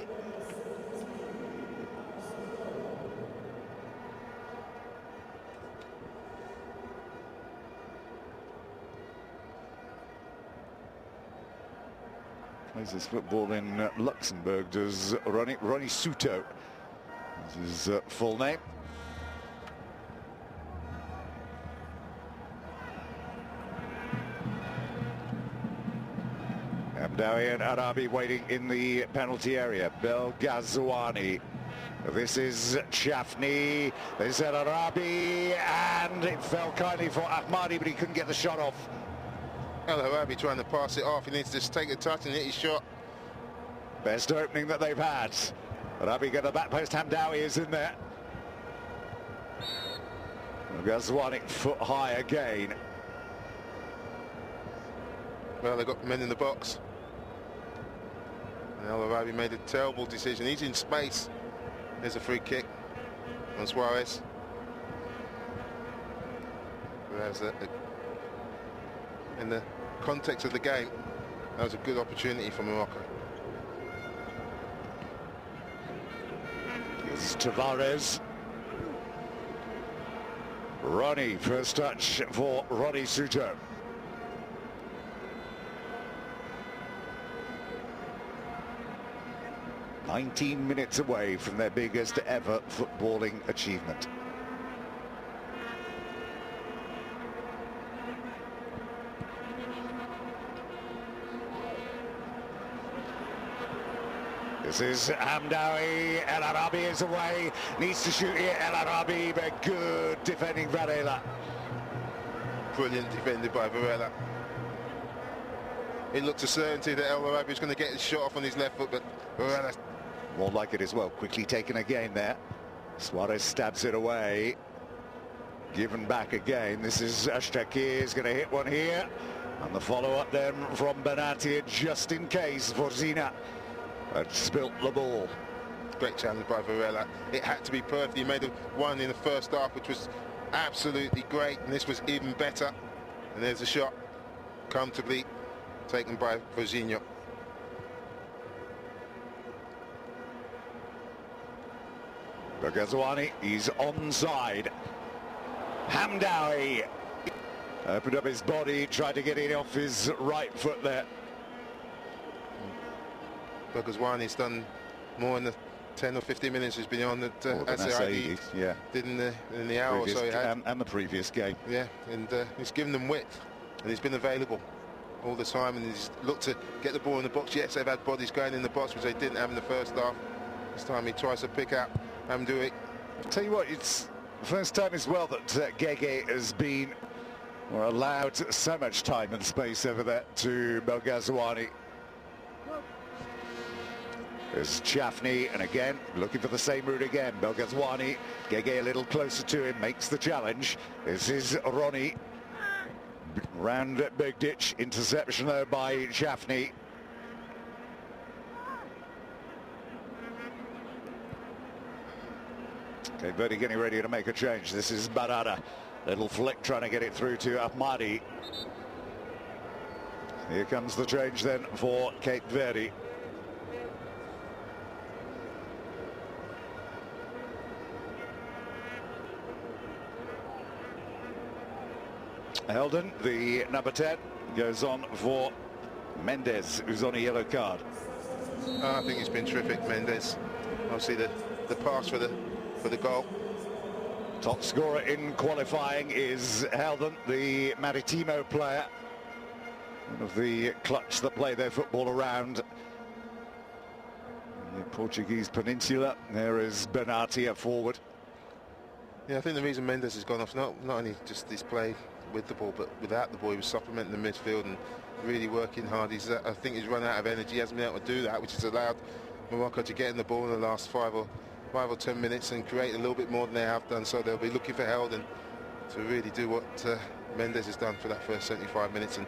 Plays his football in Luxembourg, does Ronnie Souto. This is his full name. Hamdawi and Arabi waiting in the penalty area. Belghazouani. This is Chafni. This is Arabi, and it fell kindly for Ahmadi, but he couldn't get the shot off. El Arabi trying to pass it off. He needs to just take a touch and hit his shot. Best opening that they've had. Arabi get the back post. Hamdawi is in there. Ghazouani foot high again. Well, they've got men in the box. And El Arabi made a terrible decision. He's in space. There's a free kick on Suarez. There's in the context of the game, that was a good opportunity for Morocco. Here's Tavares. Ronnie, first touch for Ronnie Souto. "19 minutes away from their biggest ever footballing achievement." This is Hamdawi. El Arabi is away. Needs to shoot here. El Arabi, but good defending Varela. Brilliant defended by Varela. It looked a certainty that El Arabi was going to get his shot off on his left foot, but Varela... More like it as well. Quickly taken again there. Suarez stabs it away. Given back again. This is Ashtaki. Is going to hit one here. And the follow-up then from Benatia, just in case for Zina. And spilt the ball. Great challenge by Varela. It had to be perfect. He made one in the first half, which was absolutely great, and this was even better. And there's a shot, comfortably taken by Jorginho. Ghazouani, he's onside. Hamdawi opened up his body, tried to get it off his right foot there. Ghazouani's done more in the 10 or 15 minutes he's been on that Saidi did in the hour or so he had. And the previous game. Yeah, and he's given them width, and he's been available all the time, and he's looked to get the ball in the box. Yes, they've had bodies going in the box, which they didn't have in the first half. This time he tries to pick out Hamdawi. Tell you what, it's the first time as well that Gege has been allowed so much time and space over there to Belghazouani. There's Chafni, and again, looking for the same route again. Belghazouani, Gege a little closer to him, makes the challenge. This is Ronnie. Round big ditch, interception though by Chafni. Okay, Verde getting ready to make a change. This is Barada. Little flick trying to get it through to Ahmadi. Here comes the change then for Cape Verde. Eldon, the number 10, goes on for Mendes, who's on a yellow card. I think it's been terrific, Mendes. Obviously the pass for the goal. Top scorer in qualifying is Helden, the Maritimo player. One of the clutch that play their football around the Portuguese peninsula. There is Benatia forward. Yeah, I think the reason Mendes has gone off, not only just his play with the ball, but without the ball, he was supplementing the midfield and really working hard. I think he's run out of energy, hasn't been able to do that, which has allowed Morocco to get in the ball in the last 5 or 10 minutes and create a little bit more than they have done. So they'll be looking for Helden to really do what Mendes has done for that first 75 minutes and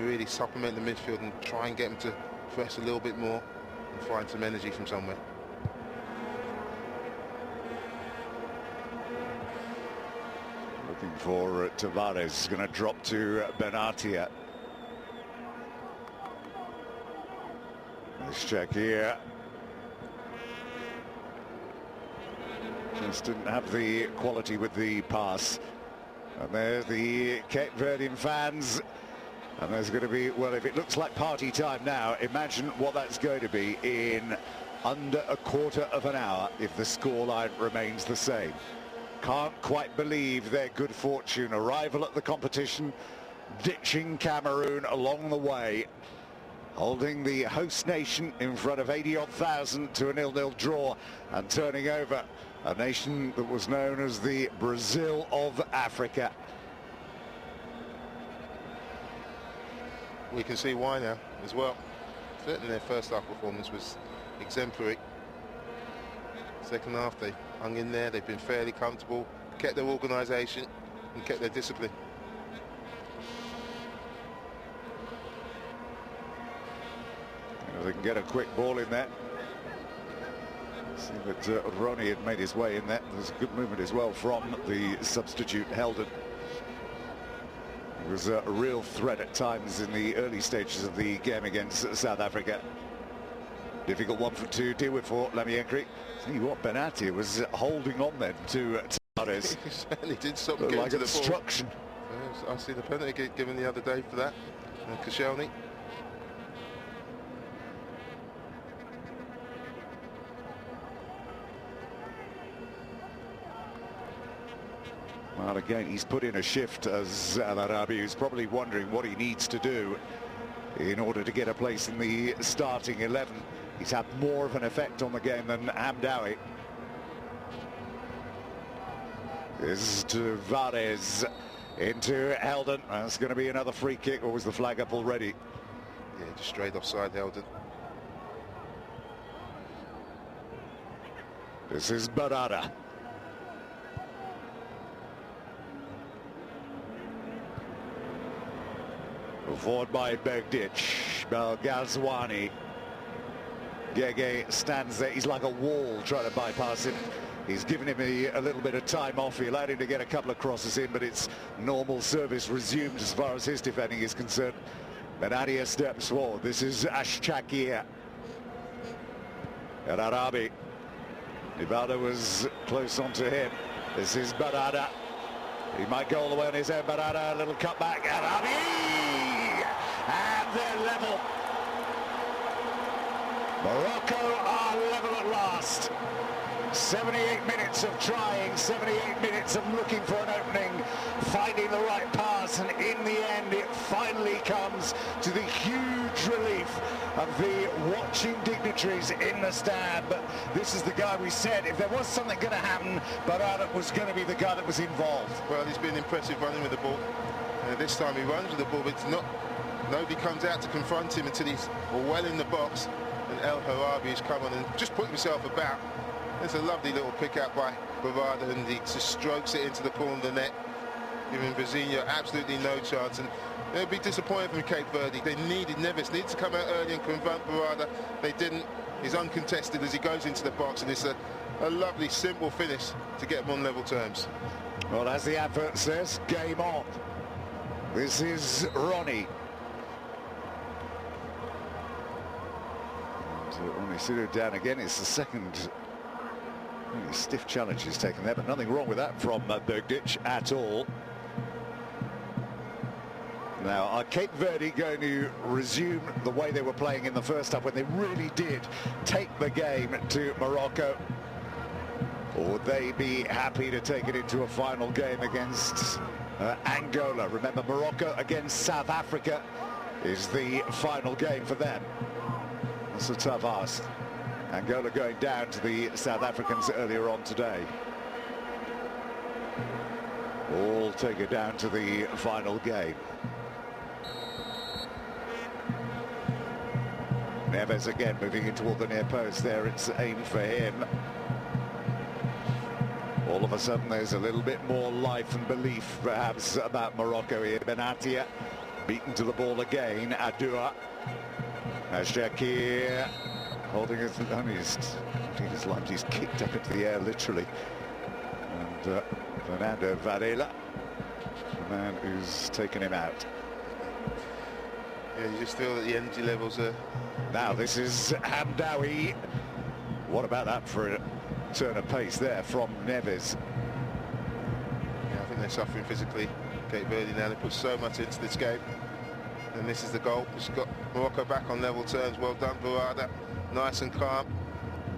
really supplement the midfield and try and get him to press a little bit more and find some energy from somewhere. Looking for Tavares, going to drop to Benatia. Let's check here. Just didn't have the quality with the pass. And there's the Cape Verdean fans. And there's going to be, well, if it looks like party time now, imagine what that's going to be in under a quarter of an hour if the scoreline remains the same. Can't quite believe their good fortune. Arrival at the competition, ditching Cameroon along the way, holding the host nation in front of 80-odd thousand to a 0-0 draw and turning over a nation that was known as the Brazil of Africa. We can see why now as well. Certainly their first half performance was exemplary. Second half they hung in there, they've been fairly comfortable, kept their organisation and kept their discipline. They can get a quick ball in there. See that Ronnie had made his way in there. There's a good movement as well from the substitute Helden. It was a real threat at times in the early stages of the game against South Africa. Difficult one to deal with for Lamiankri. See what, Benatia was holding on then to Tavares. He certainly did something like to the obstruction. Ball. I see the penalty given the other day for that. Koscielny. Well, again, he's put in a shift as Al-Arabi, who's probably wondering what he needs to do in order to get a place in the starting 11. He's had more of an effect on the game than Hamdawi. This is Tavares into Helden. That's going to be another free kick, or was the flag up already? Yeah, just straight offside Helden. This is Barada. Forward by Begdic, Belgazwani. Gege stands there, he's like a wall trying to bypass him. He's given him a little bit of time off. He allowed him to get a couple of crosses in, but it's normal service resumed as far as his defending is concerned. Benatia steps forward. This is Ashchakir. And Arabi. Ibada was close onto him. This is Barada. He might go all the way on his own. Barada, a little cutback. Arabi! And they're level. Morocco are level at last. 78 minutes of trying, 78 minutes of looking for an opening, finding the right pass, and in the end it finally comes to the huge relief of the watching dignitaries in the stand. But this is the guy we said, if there was something going to happen, Barada was going to be the guy that was involved. Well, he's been impressive running with the ball. This time he runs with the ball, but it's not, nobody comes out to confront him until he's well in the box, and El Harabi has come on and just put himself about. It's a lovely little pick out by Barada, and he just strokes it into the corner of the net, giving Brazinho absolutely no chance. And they'll be disappointed from Cape Verde. They Neves needed to come out early and confront Barada. They didn't. He's uncontested as he goes into the box, and it's a lovely, simple finish to get them on level terms. Well, as the advert says, game on. This is Ronnie. Ronnie Sido down again. It's the second really stiff challenge he's taken there, but nothing wrong with that from Begdic at all. Now, are Cape Verde going to resume the way they were playing in the first half when they really did take the game to Morocco? Or would they be happy to take it into a final game against Angola? Remember, Morocco against South Africa is the final game for them. That's a tough ask. Angola going down to the South Africans earlier on today. All take it down to the final game. Neves again moving in toward the near post there. It's aimed for him. All of a sudden there's a little bit more life and belief perhaps about Morocco here. Benatia beaten to the ball again. Adua. Shakir holding his line. He's kicked up into the air literally. And Fernando Varela, the man who's taken him out. Yeah, you just feel that the energy levels are... Now this is Hamdawi. What about that for a turn of pace there from Neves? Yeah, I think they're suffering physically. Cape Verde now, they put so much into this game. And this is the goal. It's got Morocco back on level terms. Well done, Barada. Nice and calm.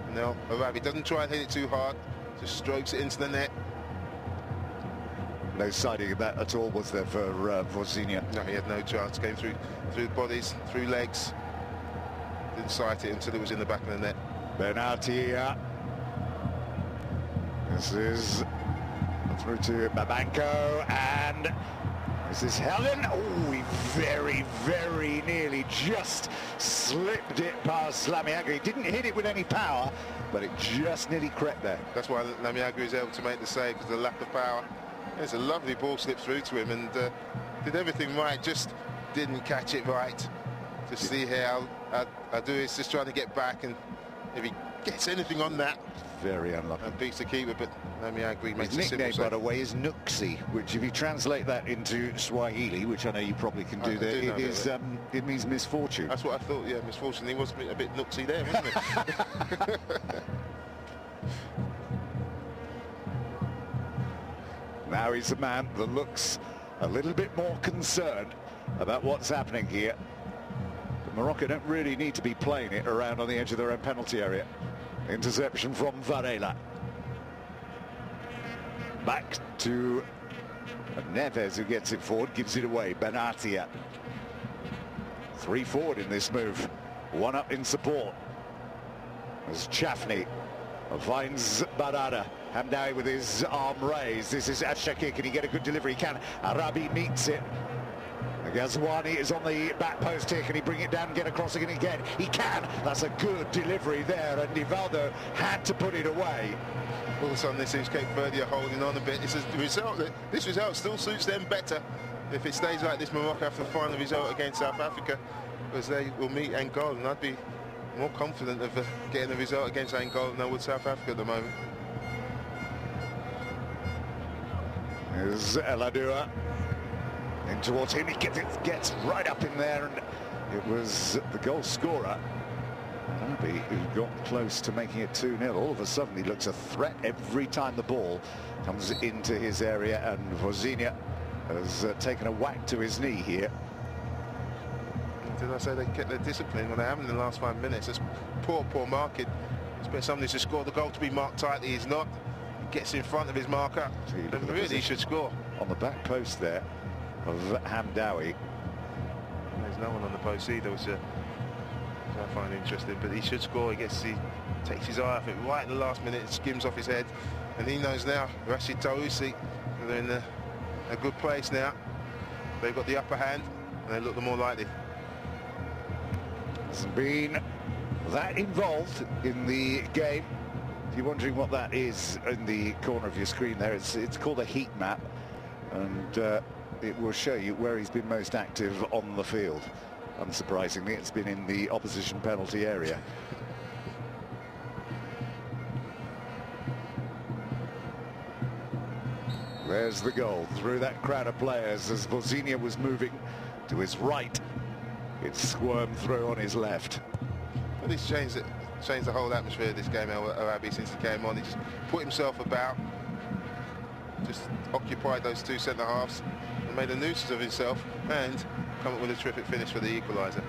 And now Arabi doesn't try and hit it too hard. Just strokes it into the net. No siding of that at all, was there, for Vorzinia? No, he had no chance. Came through bodies, through legs. Didn't sight it until it was in the back of the net. Benatia. This is through to Babanko, and this is Helen. Oh, he very, very nearly just slipped it past Lamiagri. He didn't hit it with any power, but it just nearly crept there. That's why Lamiagri is able to make the save, because of the lack of power. It's a lovely ball slip through to him, and did everything right, just didn't catch it right. To see how Adu is just trying to get back, and if he gets anything on that, very unlucky. And beats the keeper, but Lamiagri makes his a simple nickname, save. by the way, is Nuxi, which if you translate that into Swahili, which I know you probably can do there, it is it means misfortune. That's what I thought. Yeah, misfortune. He was a bit nuxy there, wasn't he? Now he's a man that looks a little bit more concerned about what's happening here. But Morocco don't really need to be playing it around on the edge of their own penalty area. Interception from Varela. Back to Neves, who gets it forward, gives it away. Benatia. 3 forward in this move. 1 up in support. As Chafney finds Barada. Hamdawi with his arm raised. This is Shakir. Can he get a good delivery? He can. Arabi meets it. Ghazouani is on the back post here. Can he bring it down and get across again? He can. That's a good delivery there, and Nivaldo had to put it away. All of a sudden, this is Cape Verde are holding on a bit. This result still suits them better. If it stays like this, Morocco have the final result against South Africa, because they will meet Angola, and I'd be more confident of getting a result against Angola than I would South Africa at the moment. Here's Eladua in towards him. He gets right up in there, and it was the goal scorer, Arabi, who got close to making it 2-0. All of a sudden, he looks a threat every time the ball comes into his area, and Vorzinia has taken a whack to his knee here. Did I say they kept their discipline? Well, they haven't in the last 5 minutes. It's poor marking. Expect somebody to score the goal to be marked tightly. He's not. He gets in front of his marker, and really should score. On the back post there of Hamdawi. There's no one on the post either, which I find interesting, but he should score. He takes his eye off it right in the last minute, skims off his head, and he knows now, Rashid Taousi, they're in a good place now. They've got the upper hand, and they look the more likely. Hasn't been that involved in the game. If you're wondering what that is in the corner of your screen there, it's called a heat map, and it will show you where he's been most active on the field. Unsurprisingly, it's been in the opposition penalty area. There's the goal through that crowd of players as Vorzinia was moving to his right. It squirmed through on his left. Well, he's changed the whole atmosphere of this game, Arabi, since he came on. He just put himself about. just occupied those two centre-halves and made a nuisance of himself and come up with a terrific finish for the equaliser.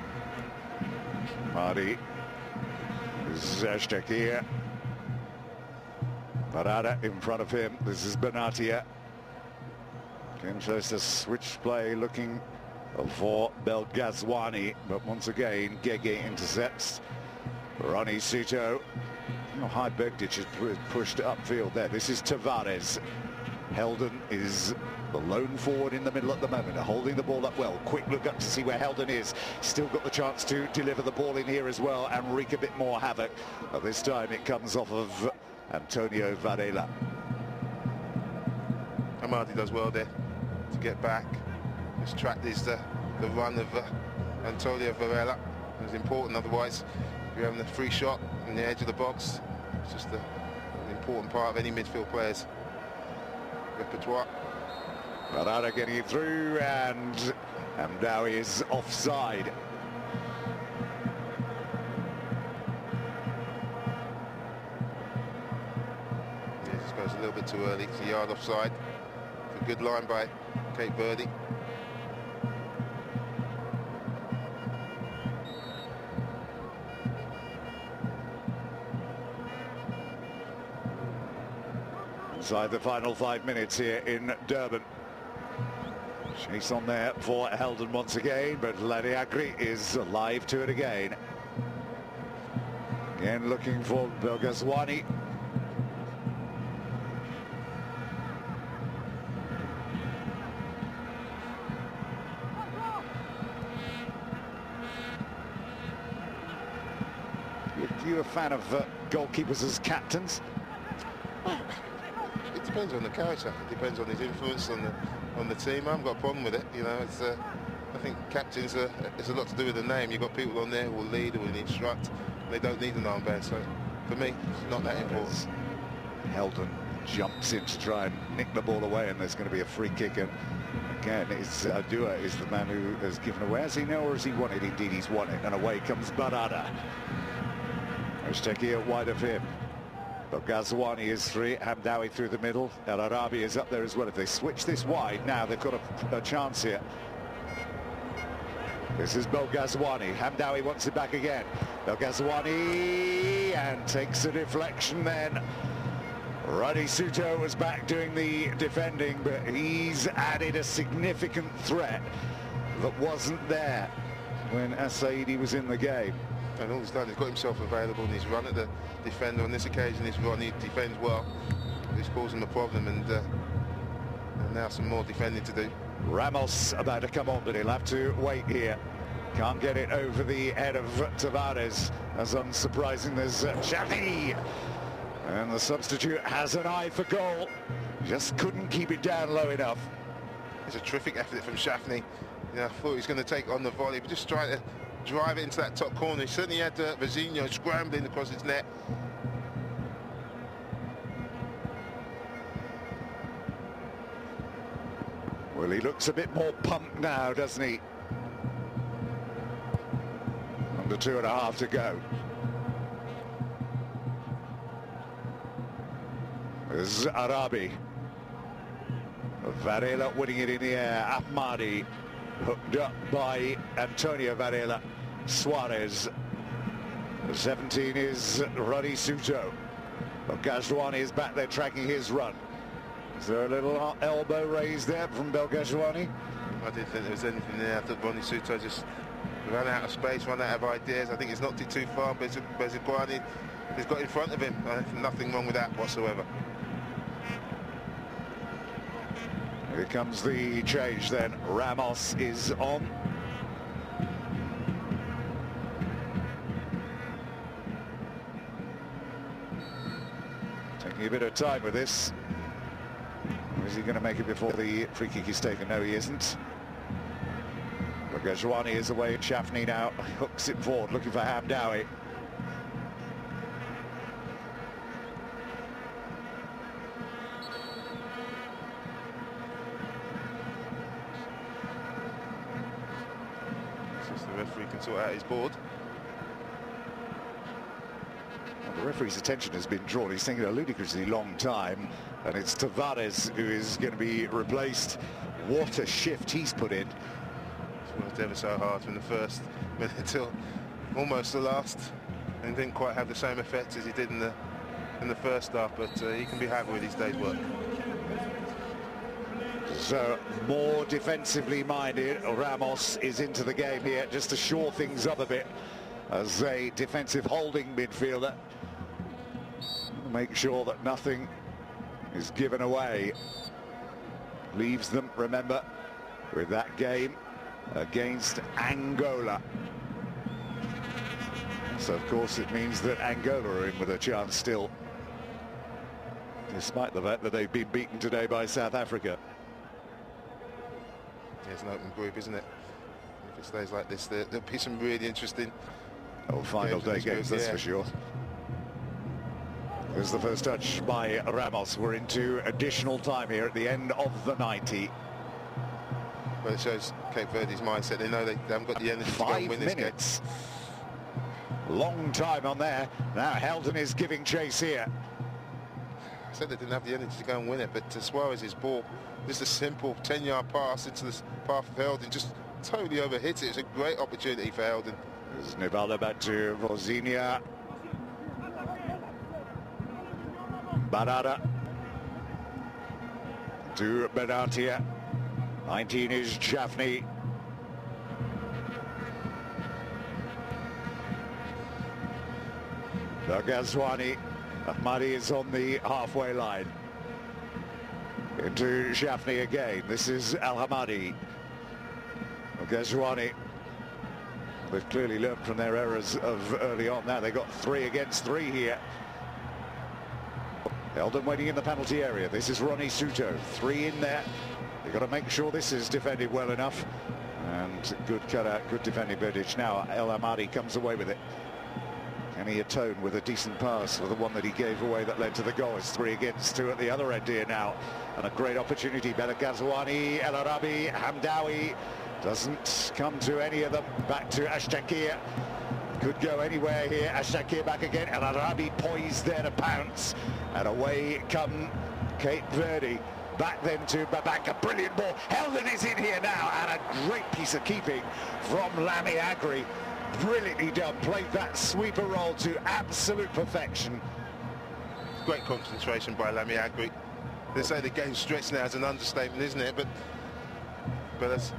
Mardi, Zashtakia, Barada in front of him. This is Benatia. Again shows the switch play looking for Belghazwani, but once again Gege intercepts. Ronnie Suto. High Bergdich is pushed upfield there. This is Tavares. Heldon is the lone forward in the middle at the moment, holding the ball up well. Quick look up to see where Heldon is. Still got the chance to deliver the ball in here as well and wreak a bit more havoc. But this time it comes off of Antonio Varela. Amadi does well there to get back. This track is the run of Antonio Varela. It's important, otherwise you're having a free shot on the edge of the box. It's just an important part of any midfield player's repertoire. Barada getting it through, and Hamdawi is offside. Yeah, just goes a little bit too early. It's a yard offside. It's a good line by Cape Verde. Inside the final 5 minutes here in Durban. Chase on there for Heldon once again, but Ladiagri is alive to it again. Again looking for Belghazwani. Are you a fan of goalkeepers as captains? It depends on the character. It depends on his influence on the team. I haven't got a problem with it. You know, it's I think captains it's a lot to do with the name. You've got people on there who will lead, who will instruct. They don't need an armband. So for me, it's not that important. Heldon jumps in to try and nick the ball away, and there's going to be a free kick. And again, it's Adua is the man who has given away. Has he now, or has he won it? Indeed, he's won it. And away comes Barada. Oshteki wide of him. But Ghazwani is free. Hamdawi through the middle. El Arabi is up there as well. If they switch this wide now, they've got a chance here. This is Belghazwani. Hamdawi wants it back again. Belghazwani, and takes a deflection then. Rani Suto was back doing the defending, but he's added a significant threat that wasn't there when Saidi was in the game. And all he's done, he's got himself available and he's run at the defender. On this occasion, he's run, he defends well. He's causing a problem, and now some more defending to do. Ramos about to come on, but he'll have to wait here. Can't get it over the head of Tavares. As unsurprising as Shafi. And the substitute has an eye for goal. Just couldn't keep it down low enough. It's a terrific effort from Shafni. I thought he was going to take on the volley, but just trying to drive it into that top corner. He certainly had Vazino scrambling across his net. Well, he looks a bit more pumped now, doesn't he? Under 2.5 to go. There's Arabi. Varela winning it in the air. Ahmadi hooked up by Antonio Varela. Suarez. 17 is Rani Suto. Belghazwani is back there tracking his run. Is there a little elbow raised there from Belghazwani? I didn't think there was anything there. I thought Rani Suto just ran out of space, ran out of ideas. I think he's knocked it too far, but Belghazwani has got in front of him. Nothing wrong with that whatsoever. Here comes the change then. Ramos is on. Taking a bit of time with this. Or is he going to make it before the free kick is taken? No, he isn't. Belghazwani is away. Shafni now hooks it forward, looking for Hamdawi. The referee can sort out his board. Well, the referee's attention has been drawn. He's taking a ludicrously long time. and it's Tavares who is going to be replaced. What a shift he's put in. It's worked ever so hard from the first minute till almost the last, and didn't quite have the same effect as he did in the first half, but he can be happy with his day's work. So more defensively minded, Ramos is into the game here just to shore things up a bit as a defensive holding midfielder. Make sure that nothing is given away. Leaves them, remember, with that game against Angola. So of course it means that Angola are in with a chance still, despite the fact that they've been beaten today by South Africa. It's an open group, isn't it? If it stays like this, there'll be some really interesting final day games, that's for sure. There's the first touch by Ramos. We're into additional time here at the end of the 90. Well, it shows Cape Verde's mindset. They know they haven't got the energy to go and win this game. 5 minutes. Long time on there. Now Helden is giving chase here. I said they didn't have the energy to go and win it, but Suarez's ball, just a simple 10-yard pass into the path of Helden, just totally overhit it. It's a great opportunity for Helden. There's Nivala back to Vozinia. Barada to Benatia. 19 is Chafney. Ghazwani. Ahmadi is on the halfway line. Into Chafney again. This is Al Hamadi. Ghazwani. They've clearly learned from their errors of early on. Now they've got 3 against 3 here. Helden waiting in the penalty area. This is Ronnie Suto. 3 in there. They've got to make sure this is defended well enough. And good cutout, good defending Verdic. Now El Amadi comes away with it. Can he atone with a decent pass for the one that he gave away that led to the goal? It's 3 against 2 at the other end here now. And a great opportunity. Bela Ghazwani, El Arabi, Hamdawi. Doesn't come to any of them. Back to Ashtakir. Could go anywhere here. Ashtakir back again. El Arabi poised there to pounce. And away come Cape Verde. Back then to Babaka. Brilliant ball. Helden is in here now. And a great piece of keeping from Lamy Agri. Brilliantly done. Played that sweeper roll to absolute perfection. Great concentration by Lamy Agri. They say the game's stretched now is an understatement, isn't it? But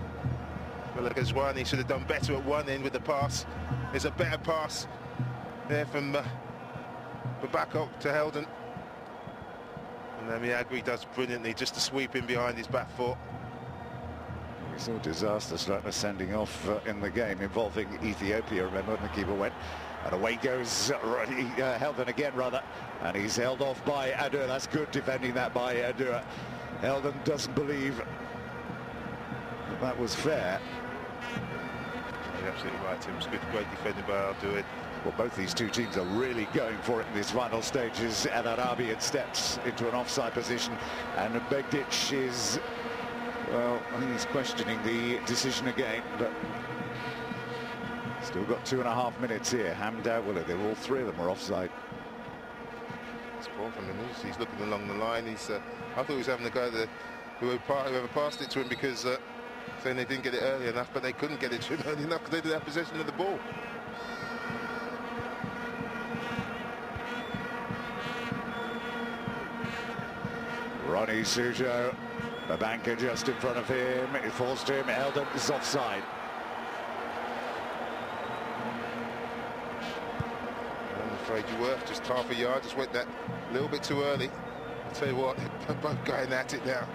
Ghazwani should have done better at one end with the pass. It's a better pass there from Babaka to Helden. And Lamy Agri does brilliantly, just to sweep in behind his back foot. We saw disaster starting sending off in the game involving Ethiopia, remember, when the keeper went. And away goes Helden again, rather. And he's held off by Adur. That's good defending that by Adur. Helden doesn't believe that was fair. You're absolutely right, Tim. It's good, great defending by Adur. Well, both these two teams are really going for it in this final stages. El Arabi steps into an offside position, and Begdic is, well, I think he's questioning the decision again, but still got 2.5 minutes here. Hamdawillah, they're all 3 of them are offside. It's poor from him. He's looking along the line. I thought he was having a go at whoever passed it to him, because saying they didn't get it early enough, but they couldn't get it to him early enough because they didn't have possession of the ball. Ronnie Sujo, Babanka just in front of him. It falls to him. Helden is offside. I'm afraid you were just half a yard. Just went that little bit too early. I'll tell you what, they're both going at it now.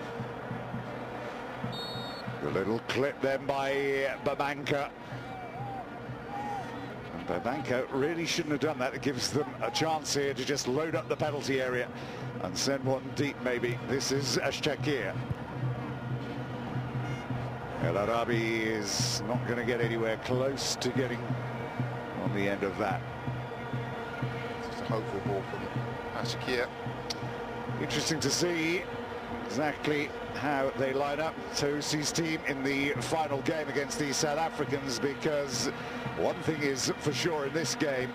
The little clip then by Babanka. And Babanka really shouldn't have done that. It gives them a chance here to just load up the penalty area and send one deep, maybe. This is Ashtakir. El Arabi is not going to get anywhere close to getting on the end of that. Just a hopeful ball from Ashtakir. Interesting to see exactly how they line up Tosi's team in the final game against the South Africans, because one thing is for sure in this game,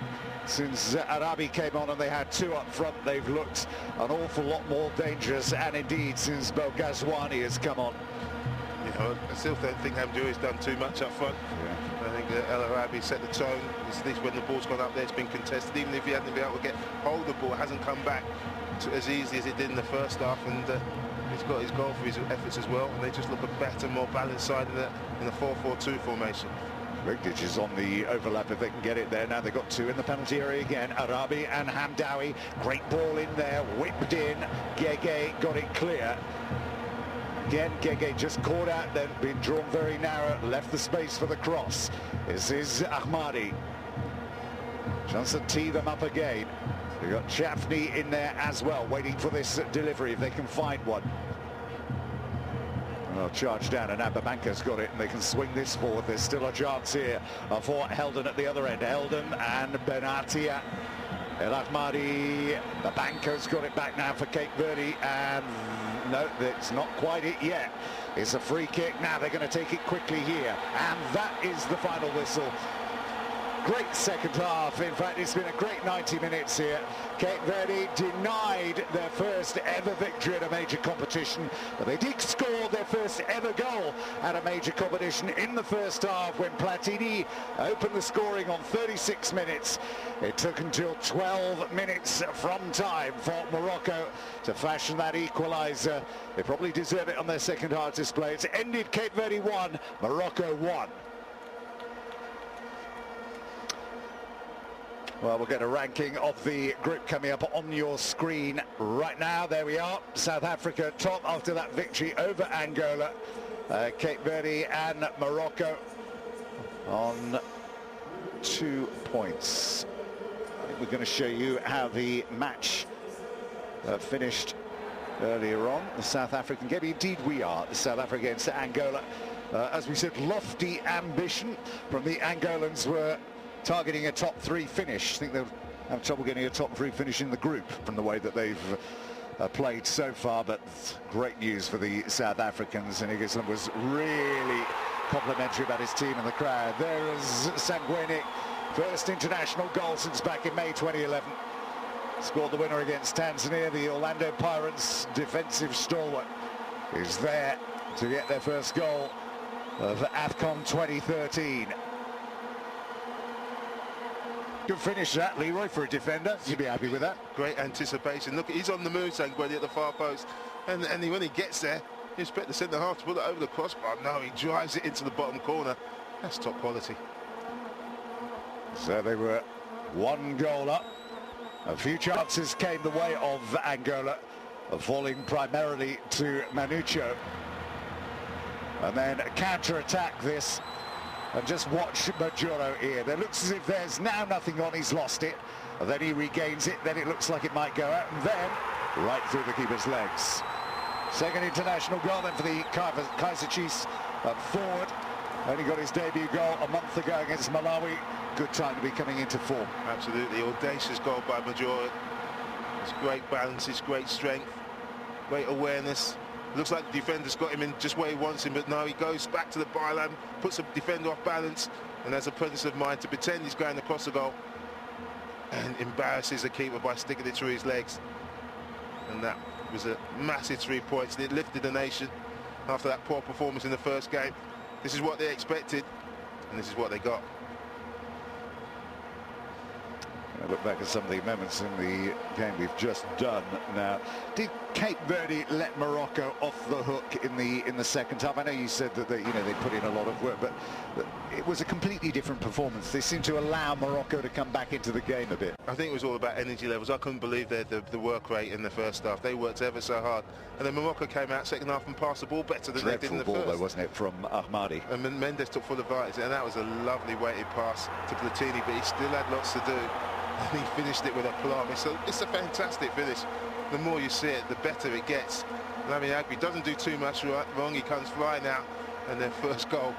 since Arabi came on, and they had 2 up front. They've looked an awful lot more dangerous, and indeed since Belghazouani has come on. You know, I still don't think Hamdouri's done too much up front. Yeah. I think El Arabi set the tone. At least when the ball's gone up there, it's been contested. Even if he hasn't been able to get hold of the ball, it hasn't come back as easy as it did in the first half. And he's got his goal for his efforts as well. And they just look a better, more balanced side in the 4-4-2 formation. Rikdic is on the overlap if they can get it there. Now they've got 2 in the penalty area again. Arabi and Hamdawi. Great ball in there, whipped in. Gege got it clear. Again, Gege just caught out, then been drawn very narrow, left the space for the cross. This is Ahmadi. Chance to tee them up again. They've got Chafni in there as well, waiting for this delivery if they can find one. Well, charge down, and Ababanka's got it, and they can swing this forward. There's still a chance here for Helden at the other end. Helden and Benatia. El Ahmadi. Abanka's got it back now for Cape Verde, and no, that's not quite it yet. It's a free kick. Now they're going to take it quickly here, and that is the final whistle. Great second half. In fact, it's been a great 90 minutes here. Cape Verde denied their first ever victory at a major competition, but they did score their first ever goal at a major competition in the first half when Platini opened the scoring on 36 minutes. It took until 12 minutes from time for Morocco to fashion that equaliser. They probably deserve it on their second half display. It's ended Cape Verde 1, Morocco 1. Well, we'll get a ranking of the group coming up on your screen right now. There we are. South Africa top after that victory over Angola. Cape Verde and Morocco on 2 points. I think we're going to show you how the match finished earlier on. The South African game. Indeed, we are. The South Africa against Angola. As we said, lofty ambition from the Angolans were targeting a top 3 finish. I think they'll have trouble getting a top 3 finish in the group from the way that they've played so far, but great news for the South Africans, and Igislam was really complimentary about his team and the crowd. There is Sangweni, first international goal since back in May 2011. Scored the winner against Tanzania. The Orlando Pirates defensive stalwart is there to get their first goal of AFCON 2013. Good finish that, Leroy, for a defender. You'd be happy with that. Great anticipation. Look, he's on the move, Sangweni at the far post. And when he gets there, you expect the centre-half to put it over the crossbar. No, he drives it into the bottom corner. That's top quality. So they were 1 goal up. A few chances came the way of Angola, falling primarily to Manucho. And then counter-attack this. And just watch Majuro here. It looks as if there's now nothing on. He's lost it. And then he regains it. Then it looks like it might go out. And then right through the keeper's legs. Second international goal then for the Kaiser Chiefs forward. Only got his debut goal a month ago against Malawi. Good time to be coming into form. Absolutely. Audacious goal by Majuro. It's great balance. It's great strength. Great awareness. Looks like the defender's got him in just where he wants him, but no, he goes back to the byline, puts the defender off balance, and has a presence of mind to pretend he's going across the goal and embarrasses the keeper by sticking it through his legs. And that was a massive 3 points, and it lifted the nation after that poor performance in the first game. This is what they expected, and this is what they got. I look back at some of the moments in the game we've just done now. Did Cape Verde let Morocco off the hook in the second half? I know you said that they put in a lot of work, but it was a completely different performance. They seemed to allow Morocco to come back into the game a bit. I think it was all about energy levels. I couldn't believe the work rate in the first half. They worked ever so hard, and then Morocco came out second half and passed the ball better than they did in the ball, first. Though, wasn't it, from Ahmadi? And Mendes took full advantage, and that was a lovely weighted pass to Platini, but he still had lots to do. And he finished it with a plum. It's a fantastic finish. The more you see it, the better it gets. Lami Agbe doesn't do too much wrong. He comes flying out, and their first goal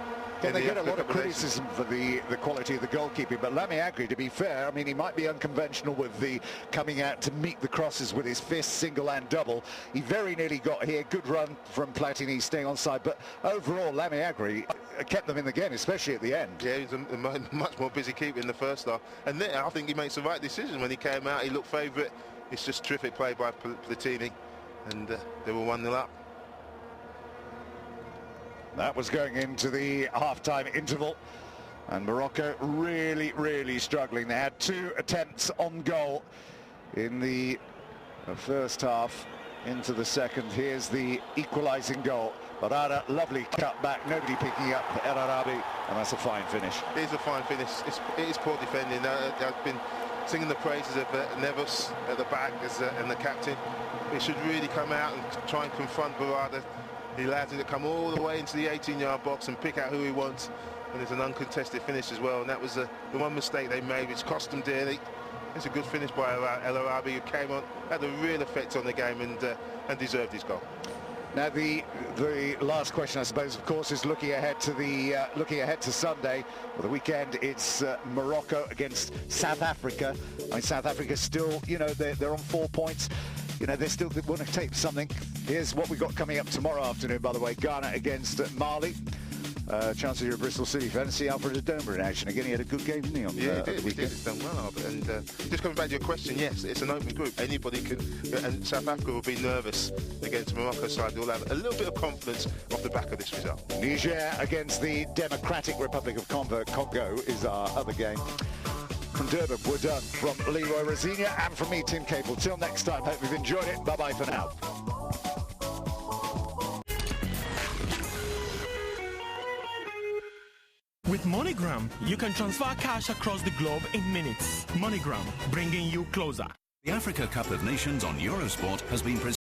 Well, they get a lot of criticism for the quality of the goalkeeping, but Lamy Agri, to be fair, I mean, he might be unconventional with the coming out to meet the crosses with his fist, single and double. He very nearly got here. Good run from Platini staying onside, but overall, Lamy Agri kept them in the game, especially at the end. Yeah, he's a much more busy keeper in the first half, and then I think he makes the right decision when he came out. He looked favourite. It's just terrific play by Platini, and they were 1-0 up. That was going into the half-time interval, and Morocco really struggling. They had 2 attempts on goal in the first half into the second. Here's the equalising goal. Barada, lovely cut back, nobody picking up El Arabi, and that's a fine finish. It is a fine finish. It is poor defending. I've been singing the praises of Neves at the back and the captain. He should really come out and try and confront Barada. He allows him to come all the way into the 18-yard box and pick out who he wants, and there's an uncontested finish as well, and that was the one mistake they made, which cost them dearly. It's a good finish by El Arabi, who came on, had a real effect on the game, and deserved his goal. Now the last question, I suppose, of course, is looking ahead to Sunday, or the weekend. It's Morocco against South Africa. I mean, South Africa still, you know, they're on 4 points. You know, they still want to take something. Here's what we've got coming up tomorrow afternoon, by the way. Ghana against Mali. Chances you're a Bristol City fan. See Alfred Adoma in action. Again, he had a good game, didn't he, on the weekend? He did. He's done well, Albert. And just coming back to your question, yes, it's an open group. Anybody can, and South Africa will be nervous against Morocco side. They'll have a little bit of confidence off the back of this result. Niger against the Democratic Republic of Congo is our other game. From Durban, we're done. From Leroy Rosina and from me, Tim Cable. Till next time, hope you've enjoyed it. Bye-bye for now. With MoneyGram, you can transfer cash across the globe in minutes. MoneyGram, bringing you closer. The Africa Cup of Nations on Eurosport has been presented